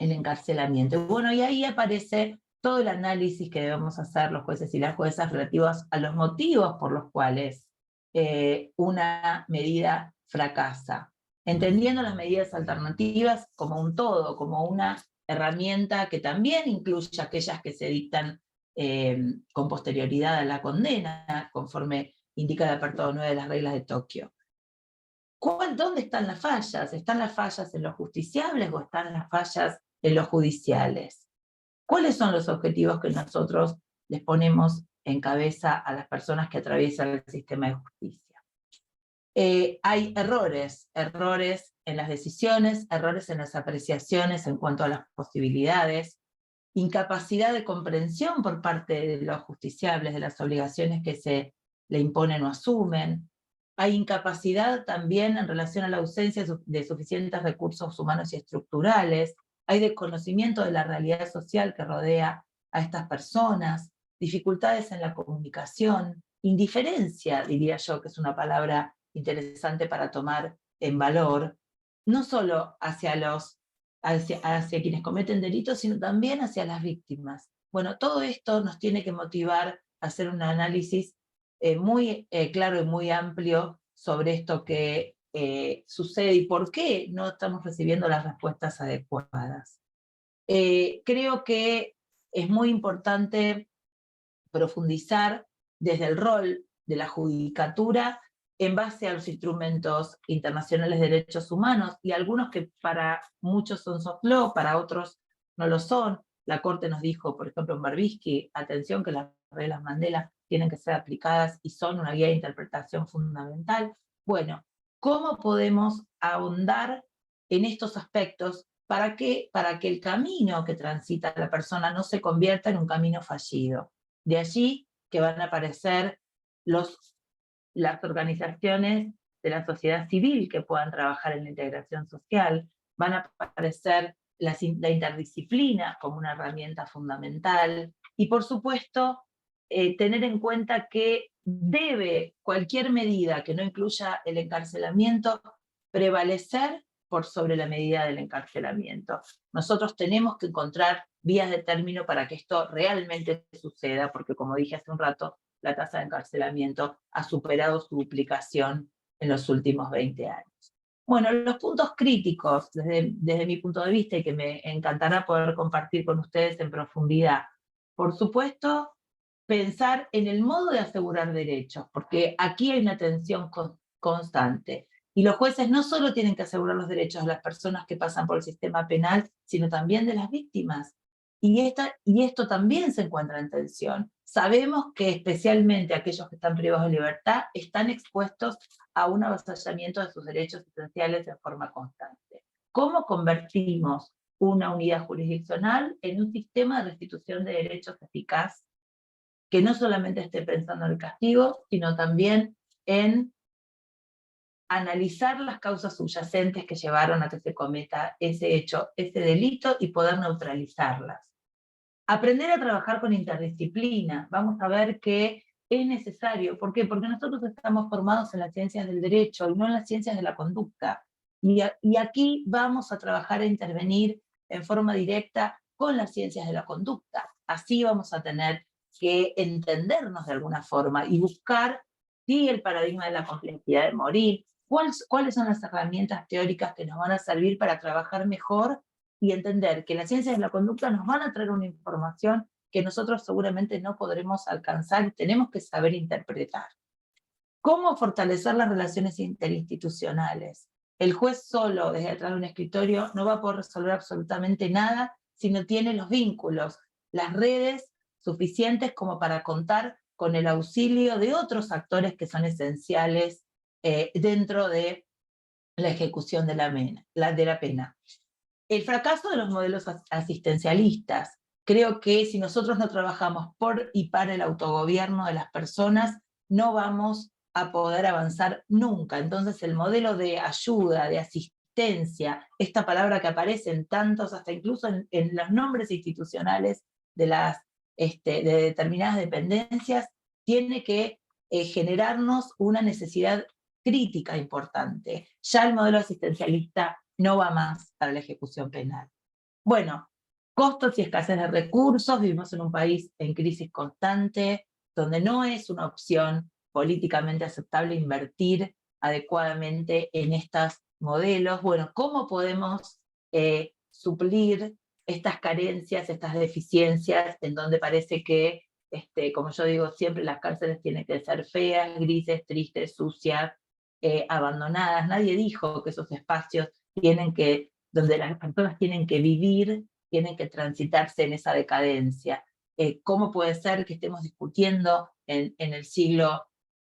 el encarcelamiento. Bueno, y ahí aparece todo el análisis que debemos hacer los jueces y las juezas relativos a los motivos por los cuales una medida fracasa, entendiendo las medidas alternativas como un todo, como una herramienta que también incluye aquellas que se dictan con posterioridad a la condena, conforme indica el apartado 9 de las reglas de Tokio. ¿Dónde están las fallas? ¿Están las fallas en los justiciables o están las fallas en los judiciales? ¿Cuáles son los objetivos que nosotros les ponemos en cabeza a las personas que atraviesan el sistema de justicia? Hay errores en las decisiones, errores en las apreciaciones en cuanto a las posibilidades, incapacidad de comprensión por parte de los justiciables de las obligaciones que se le imponen o asumen. Hay incapacidad también en relación a la ausencia de suficientes recursos humanos y estructurales. Hay desconocimiento de la realidad social que rodea a estas personas, dificultades en la comunicación, indiferencia, diría yo, que es una palabra interesante para tomar en valor, no solo hacia quienes cometen delitos, sino también hacia las víctimas. Bueno, todo esto nos tiene que motivar a hacer un análisis muy claro y muy amplio sobre esto que sucede y por qué no estamos recibiendo las respuestas adecuadas. Creo que es muy importante profundizar desde el rol de la judicatura en base a los instrumentos internacionales de derechos humanos, y algunos que para muchos son soft law, para otros no lo son. La Corte nos dijo, por ejemplo, en Berbisky, atención que las reglas Mandela tienen que ser aplicadas y son una guía de interpretación fundamental. Bueno, ¿cómo podemos ahondar en estos aspectos para que el camino que transita la persona no se convierta en un camino fallido? De allí que van a aparecer las organizaciones de la sociedad civil que puedan trabajar en la integración social, van a aparecer la interdisciplina como una herramienta fundamental, y por supuesto tener en cuenta que debe cualquier medida que no incluya el encarcelamiento prevalecer por sobre la medida del encarcelamiento. Nosotros tenemos que encontrar vías de término para que esto realmente suceda, porque como dije hace un rato, la tasa de encarcelamiento ha superado su duplicación en los últimos 20 años. Bueno, los puntos críticos, desde mi punto de vista, y que me encantará poder compartir con ustedes en profundidad. Por supuesto, pensar en el modo de asegurar derechos, porque aquí hay una tensión constante. Y los jueces no solo tienen que asegurar los derechos de las personas que pasan por el sistema penal, sino también de las víctimas. Y esto también se encuentra en tensión. Sabemos que especialmente aquellos que están privados de libertad están expuestos a un avasallamiento de sus derechos esenciales de forma constante. ¿Cómo convertimos una unidad jurisdiccional en un sistema de restitución de derechos eficaz que no solamente esté pensando en el castigo, sino también en analizar las causas subyacentes que llevaron a que se cometa ese hecho, ese delito, y poder neutralizarlas? Aprender a trabajar con interdisciplina. Vamos a ver que es necesario. ¿Por qué? Porque nosotros estamos formados en las ciencias del derecho y no en las ciencias de la conducta. Y aquí vamos a trabajar e intervenir en forma directa con las ciencias de la conducta. Así vamos a tener que entendernos de alguna forma y buscar, sí, el paradigma de la complejidad de morir, cuáles son las herramientas teóricas que nos van a servir para trabajar mejor y entender que las ciencias de la conducta nos van a traer una información que nosotros seguramente no podremos alcanzar y tenemos que saber interpretar. ¿Cómo fortalecer las relaciones interinstitucionales? El juez solo, desde atrás de un escritorio, no va a poder resolver absolutamente nada si no tiene los vínculos, las redes suficientes como para contar con el auxilio de otros actores que son esenciales dentro de la ejecución de la pena. El fracaso de los modelos asistencialistas. Creo que si nosotros no trabajamos por y para el autogobierno de las personas, no vamos a poder avanzar nunca. Entonces el modelo de ayuda, de asistencia, esta palabra que aparece en tantos, hasta incluso en los nombres institucionales de determinadas dependencias, tiene que generarnos una necesidad crítica importante. Ya el modelo asistencialista no va más para la ejecución penal. Bueno, costos y escasez de recursos. Vivimos en un país en crisis constante, donde no es una opción políticamente aceptable invertir adecuadamente en estos modelos. Bueno, ¿cómo podemos suplir estas carencias, estas deficiencias, en donde parece que, como yo digo siempre, las cárceles tienen que ser feas, grises, tristes, sucias, abandonadas? Nadie dijo que esos espacios donde las personas tienen que vivir tienen que transitarse en esa decadencia. ¿Cómo puede ser que estemos discutiendo en el siglo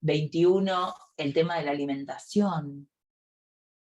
XXI el tema de la alimentación?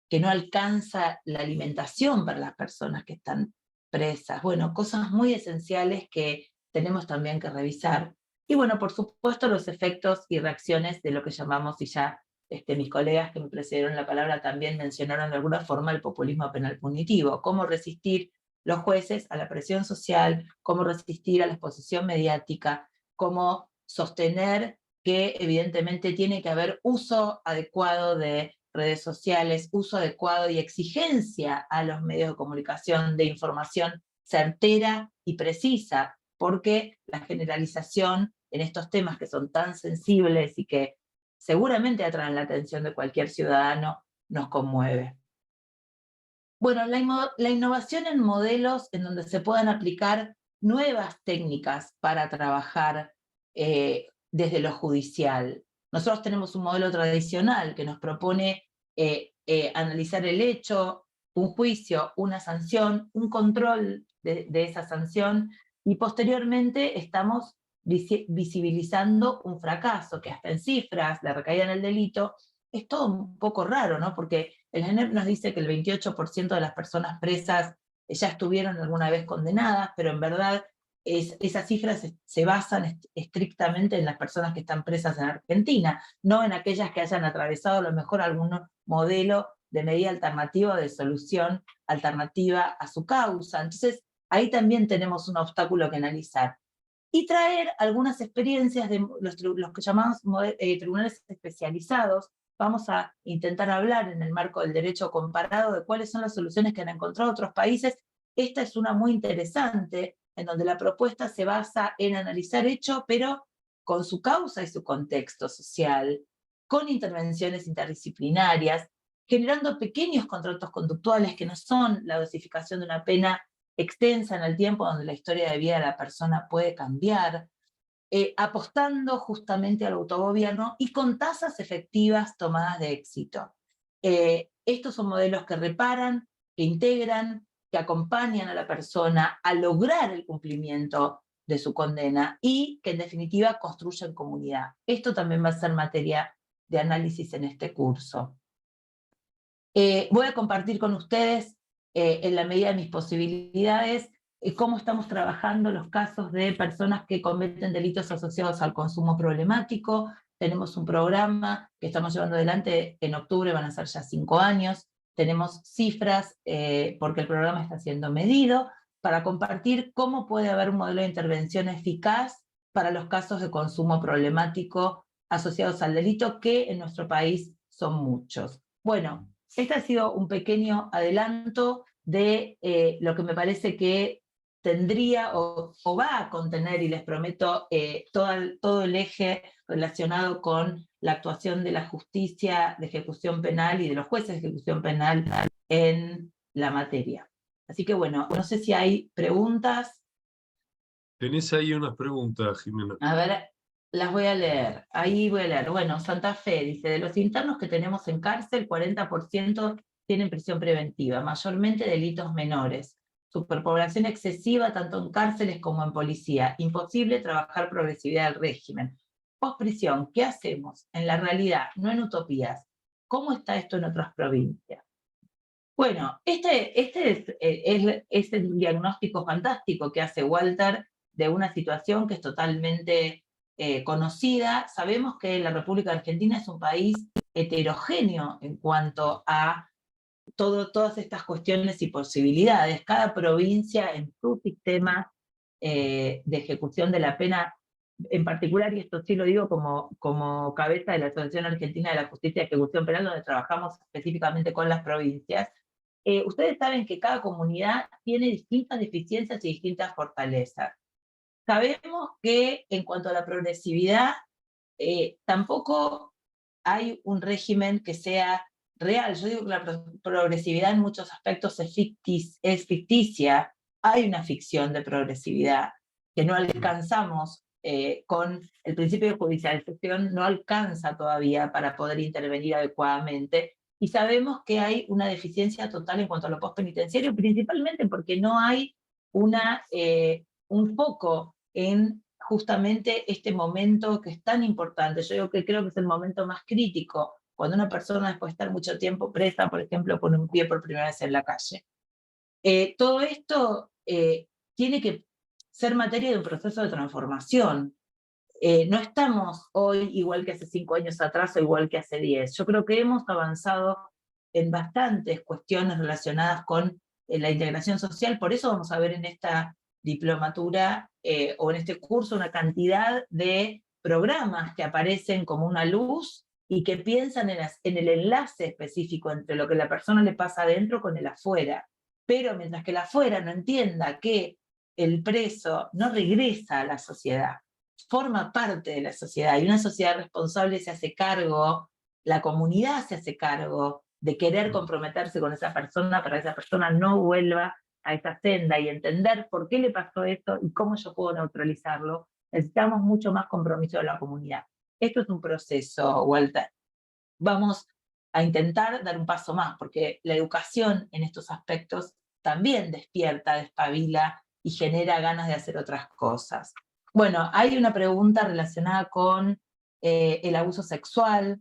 Que no alcanza la alimentación para las personas que están presas. Bueno, cosas muy esenciales que tenemos también que revisar. Y bueno, por supuesto, los efectos y reacciones de lo que llamamos, y ya mis colegas que me precedieron la palabra también mencionaron de alguna forma el populismo penal punitivo. Cómo resistir los jueces a la presión social, cómo resistir a la exposición mediática, cómo sostener que evidentemente tiene que haber uso adecuado de redes sociales, uso adecuado y exigencia a los medios de comunicación de información certera y precisa, porque la generalización en estos temas que son tan sensibles y que seguramente atraen la atención de cualquier ciudadano, nos conmueve. Bueno, la innovación en modelos en donde se puedan aplicar nuevas técnicas para trabajar desde lo judicial. Nosotros tenemos un modelo tradicional que nos propone analizar el hecho, un juicio, una sanción, un control de esa sanción, y posteriormente estamos visibilizando un fracaso, que hasta en cifras, la recaída en el delito, es todo un poco raro, ¿no? Porque el GENEP nos dice que el 28% de las personas presas ya estuvieron alguna vez condenadas, pero en verdad esas cifras se basan estrictamente en las personas que están presas en Argentina, no en aquellas que hayan atravesado a lo mejor algún modelo de medida alternativa o de solución alternativa a su causa. Entonces, ahí también tenemos un obstáculo que analizar. Y traer algunas experiencias de los que llamamos tribunales especializados. Vamos a intentar hablar en el marco del derecho comparado de cuáles son las soluciones que han encontrado otros países. Esta es una muy interesante, en donde la propuesta se basa en analizar hecho, pero con su causa y su contexto social, con intervenciones interdisciplinarias, generando pequeños contratos conductuales que no son la dosificación de una pena extensa en el tiempo, donde la historia de vida de la persona puede cambiar, apostando justamente al autogobierno y con tasas efectivas tomadas de éxito. Estos son modelos que reparan, que integran, que acompañan a la persona a lograr el cumplimiento de su condena y que en definitiva construyen comunidad. Esto también va a ser materia de análisis en este curso. Voy a compartir con ustedes, en la medida de mis posibilidades, cómo estamos trabajando los casos de personas que cometen delitos asociados al consumo problemático. Tenemos un programa que estamos llevando adelante, en octubre van a ser ya 5 años, tenemos cifras, porque el programa está siendo medido, para compartir cómo puede haber un modelo de intervención eficaz para los casos de consumo problemático asociados al delito, que en nuestro país son muchos. Bueno, este ha sido un pequeño adelanto de lo que me parece que tendría o va a contener, y les prometo, todo el eje relacionado con la actuación de la justicia de ejecución penal y de los jueces de ejecución penal en la materia. Así que bueno, no sé si hay preguntas. Tenés ahí unas preguntas, Jimena. A ver, las voy a leer. Ahí voy a leer. Bueno, Santa Fe dice, de los internos que tenemos en cárcel, 40% tienen prisión preventiva, mayormente delitos menores. Superpoblación excesiva tanto en cárceles como en policía. Imposible trabajar progresividad del régimen. Postprisión, ¿qué hacemos? En la realidad, no en utopías. ¿Cómo está esto en otras provincias? Bueno, este es el diagnóstico fantástico que hace Walter de una situación que es totalmente conocida. Sabemos que la República Argentina es un país heterogéneo en cuanto a todas estas cuestiones y posibilidades. Cada provincia en su sistema de ejecución de la pena, en particular, y esto sí lo digo como cabeza de la Asociación Argentina de la Justicia de Ejecución Penal, donde trabajamos específicamente con las provincias, ustedes saben que cada comunidad tiene distintas deficiencias y distintas fortalezas. Sabemos que en cuanto a la progresividad, tampoco hay un régimen que sea real. Yo digo que la progresividad en muchos aspectos es ficticia. Hay una ficción de progresividad que no alcanzamos con el principio de judicialización, no alcanza todavía para poder intervenir adecuadamente. Y sabemos que hay una deficiencia total en cuanto a lo postpenitenciario, principalmente porque no hay un foco en justamente este momento que es tan importante. Yo creo que es el momento más crítico, cuando una persona después de estar mucho tiempo presa, por ejemplo, pone un pie por primera vez en la calle. Todo esto tiene que ser materia de un proceso de transformación. No estamos hoy igual que hace 5 años atrás o igual que hace 10. Yo creo que hemos avanzado en bastantes cuestiones relacionadas con la integración social, por eso vamos a ver en esta diplomatura o en este curso una cantidad de programas que aparecen como una luz y que piensan en el enlace específico entre lo que la persona le pasa adentro con el afuera. Pero mientras que el afuera no entienda que el preso no regresa a la sociedad, forma parte de la sociedad, y una sociedad responsable se hace cargo, la comunidad se hace cargo de querer comprometerse con esa persona para que esa persona no vuelva a esa senda y entender por qué le pasó esto y cómo yo puedo neutralizarlo. Necesitamos mucho más compromiso de la comunidad. Esto es un proceso, Walter. Vamos a intentar dar un paso más, porque la educación en estos aspectos también despierta, despabila y genera ganas de hacer otras cosas. Bueno, hay una pregunta relacionada con el abuso sexual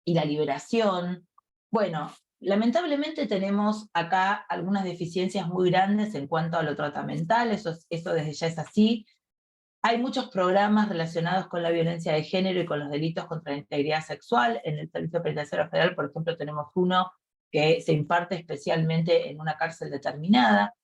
y la liberación. Bueno, lamentablemente tenemos acá algunas deficiencias muy grandes en cuanto a lo tratamental, eso desde ya es así. Hay muchos programas relacionados con la violencia de género y con los delitos contra la integridad sexual. En el Servicio Penitenciario Federal, por ejemplo, tenemos uno que se imparte especialmente en una cárcel determinada.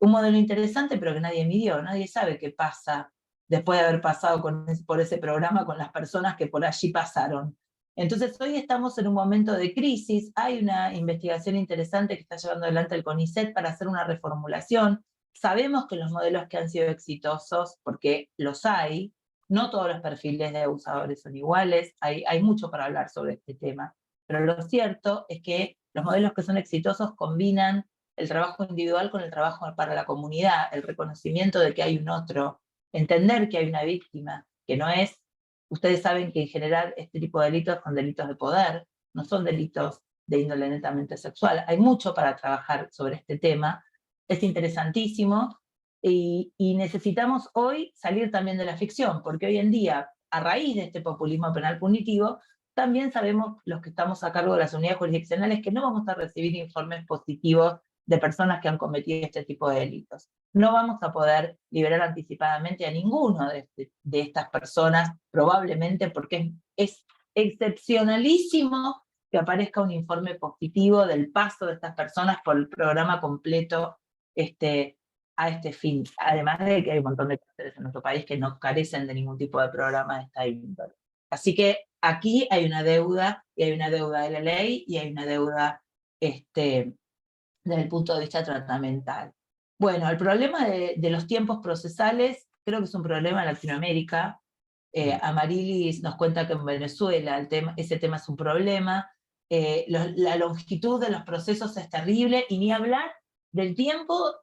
Un modelo interesante, pero que nadie midió, nadie sabe qué pasa después de haber pasado por ese programa con las personas que por allí pasaron. Entonces hoy estamos en un momento de crisis, hay una investigación interesante que está llevando adelante el CONICET para hacer una reformulación. Sabemos que los modelos que han sido exitosos, porque los hay, no todos los perfiles de abusadores son iguales, hay mucho para hablar sobre este tema, pero lo cierto es que los modelos que son exitosos combinan el trabajo individual con el trabajo para la comunidad, el reconocimiento de que hay un otro, entender que hay una víctima, que no es, ustedes saben que en general este tipo de delitos son delitos de poder, no son delitos de índole netamente sexual. Hay mucho para trabajar sobre este tema, es interesantísimo, y necesitamos hoy salir también de la ficción, porque hoy en día, a raíz de este populismo penal punitivo, también sabemos los que estamos a cargo de las unidades jurisdiccionales que no vamos a recibir informes positivos de personas que han cometido este tipo de delitos. No vamos a poder liberar anticipadamente a ninguno de estas personas, probablemente porque es excepcionalísimo que aparezca un informe positivo del paso de estas personas por el programa completo a este fin. Además de que hay un montón de cárceles en nuestro país que no carecen de ningún tipo de programa de esta índole. Así que aquí hay una deuda, y hay una deuda de la ley, y hay una deuda desde el punto de vista tratamental. Bueno, el problema de los tiempos procesales creo que es un problema en Latinoamérica. Amarilis nos cuenta que en Venezuela ese tema es un problema. La longitud de los procesos es terrible, y ni hablar del tiempo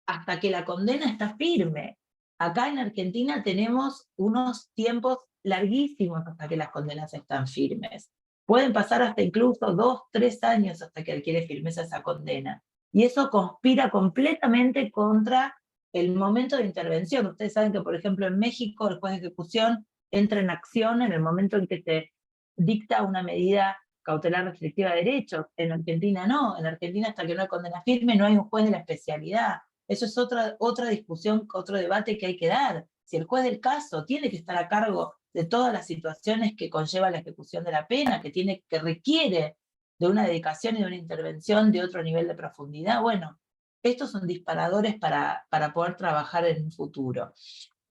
hasta que la condena está firme. Acá en Argentina tenemos unos tiempos larguísimos hasta que las condenas están firmes. Pueden pasar hasta incluso 2, 3 años hasta que adquiere firmeza esa condena. Y eso conspira completamente contra el momento de intervención. Ustedes saben que, por ejemplo, en México el juez de ejecución entra en acción en el momento en que se dicta una medida cautelar restrictiva de derechos. En Argentina no. En Argentina, hasta que no hay condena firme, no hay un juez de la especialidad. Eso es otra discusión, otro debate que hay que dar. Si el juez del caso tiene que estar a cargo de todas las situaciones que conlleva la ejecución de la pena, que requiere de una dedicación y de una intervención de otro nivel de profundidad, bueno, estos son disparadores para poder trabajar en un futuro.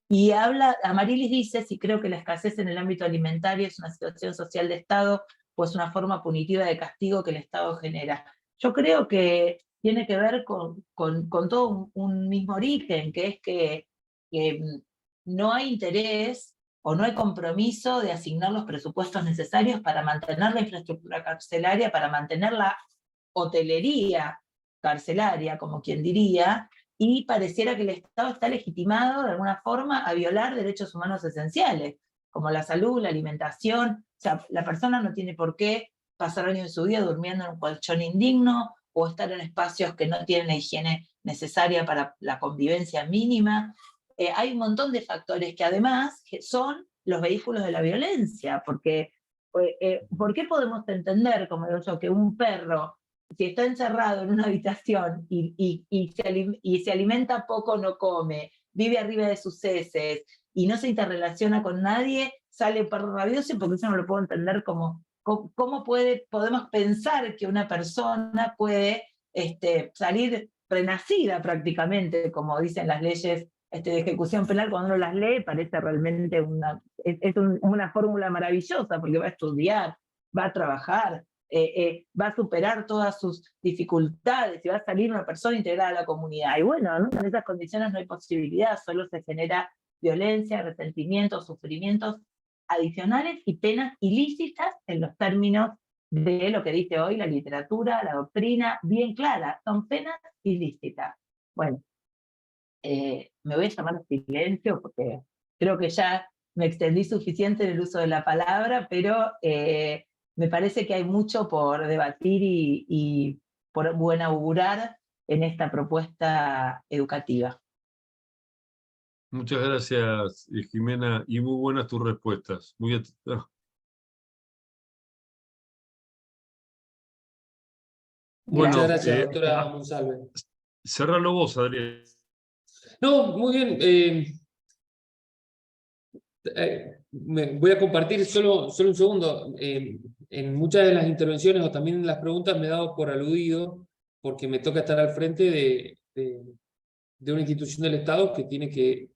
Y Amarilis dice si creo que la escasez en el ámbito alimentario es una situación social de Estado o es una forma punitiva de castigo que el Estado genera. Yo creo que tiene que ver con todo un mismo origen, que es que no hay interés o no hay compromiso de asignar los presupuestos necesarios para mantener la infraestructura carcelaria, para mantener la hotelería carcelaria, como quien diría, y pareciera que el Estado está legitimado de alguna forma a violar derechos humanos esenciales, como la salud, la alimentación. O sea, la persona no tiene por qué pasar años de su vida durmiendo en un colchón indigno, o estar en espacios que no tienen la higiene necesaria para la convivencia mínima. Hay un montón de factores que además son los vehículos de la violencia, porque ¿por qué podemos entender, como digo yo, que un perro, si está encerrado en una habitación y se alimenta poco, no come, vive arriba de sus heces y no se interrelaciona con nadie, sale un perro rabioso? Porque eso no lo puedo entender como cómo podemos pensar que una persona puede salir renacida prácticamente, como dicen las leyes de ejecución penal. Cuando uno las lee parece realmente una fórmula maravillosa, porque va a estudiar, va a trabajar, va a superar todas sus dificultades y va a salir una persona integrada a la comunidad. Y bueno, ¿no? En esas condiciones no hay posibilidad, solo se genera violencia, resentimientos, sufrimientos adicionales y penas ilícitas en los términos de lo que dice hoy la literatura, la doctrina, bien clara, son penas ilícitas. Bueno, me voy a llamar a silencio porque creo que ya me extendí suficiente en el uso de la palabra, pero me parece que hay mucho por debatir y por buen augurar en esta propuesta educativa. Muchas gracias, Jimena, y muy buenas tus respuestas. Bueno, Muchas gracias, doctora Monsalve. Cerralo vos, Adrián. No, muy bien. Voy a compartir solo un segundo. En muchas de las intervenciones o también en las preguntas me he dado por aludido, porque me toca estar al frente de una institución del Estado que tiene que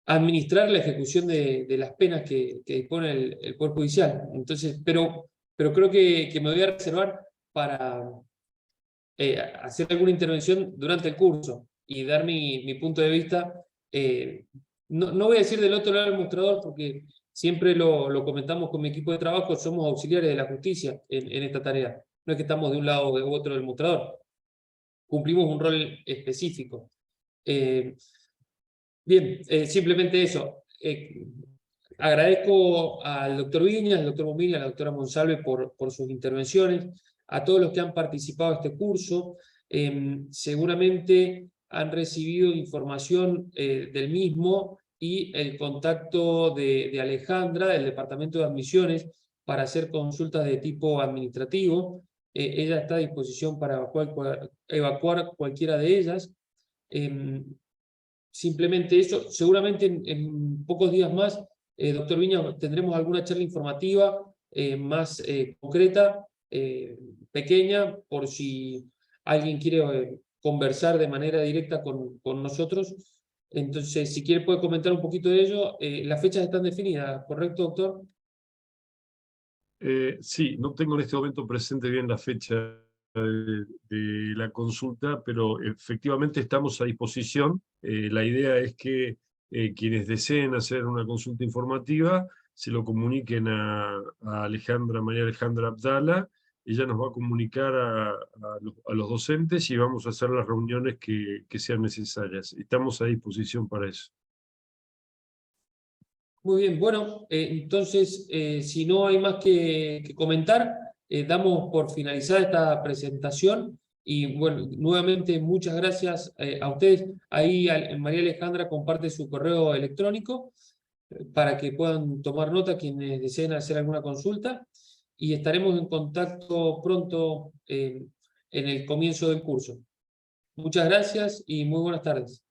administrar la ejecución de las penas que dispone el Poder Judicial. Entonces, pero creo que me voy a reservar para hacer alguna intervención durante el curso y dar mi punto de vista. No voy a decir del otro lado del mostrador, porque siempre lo comentamos con mi equipo de trabajo, somos auxiliares de la justicia en esta tarea. No es que estamos de un lado o de otro del mostrador. Cumplimos un rol específico. Bien, simplemente eso. Agradezco al doctor Viñas, al doctor Bombil, a la doctora Monsalve por sus intervenciones, a todos los que han participado de este curso. Seguramente han recibido información del mismo y el contacto de Alejandra, del Departamento de Admisiones, para hacer consultas de tipo administrativo. Ella está a disposición para evacuar cualquiera de ellas. Simplemente eso. Seguramente en pocos días más, doctor Viñas, tendremos alguna charla informativa más concreta, pequeña, por si alguien quiere conversar de manera directa con nosotros. Entonces, si quiere puede comentar un poquito de ello. Las fechas están definidas, ¿correcto, doctor? Sí, no tengo en este momento presente bien la fecha de la consulta, pero efectivamente estamos a disposición. La idea es que quienes deseen hacer una consulta informativa se lo comuniquen a Alejandra, María Alejandra Abdala. Ella nos va a comunicar a los docentes y vamos a hacer las reuniones que sean necesarias. Estamos a disposición para eso. Muy bien, bueno, entonces, si no hay más que comentar, damos por finalizada esta presentación. Y bueno, nuevamente muchas gracias a ustedes. Ahí María Alejandra comparte su correo electrónico para que puedan tomar nota quienes deseen hacer alguna consulta. Y estaremos en contacto pronto en el comienzo del curso. Muchas gracias y muy buenas tardes.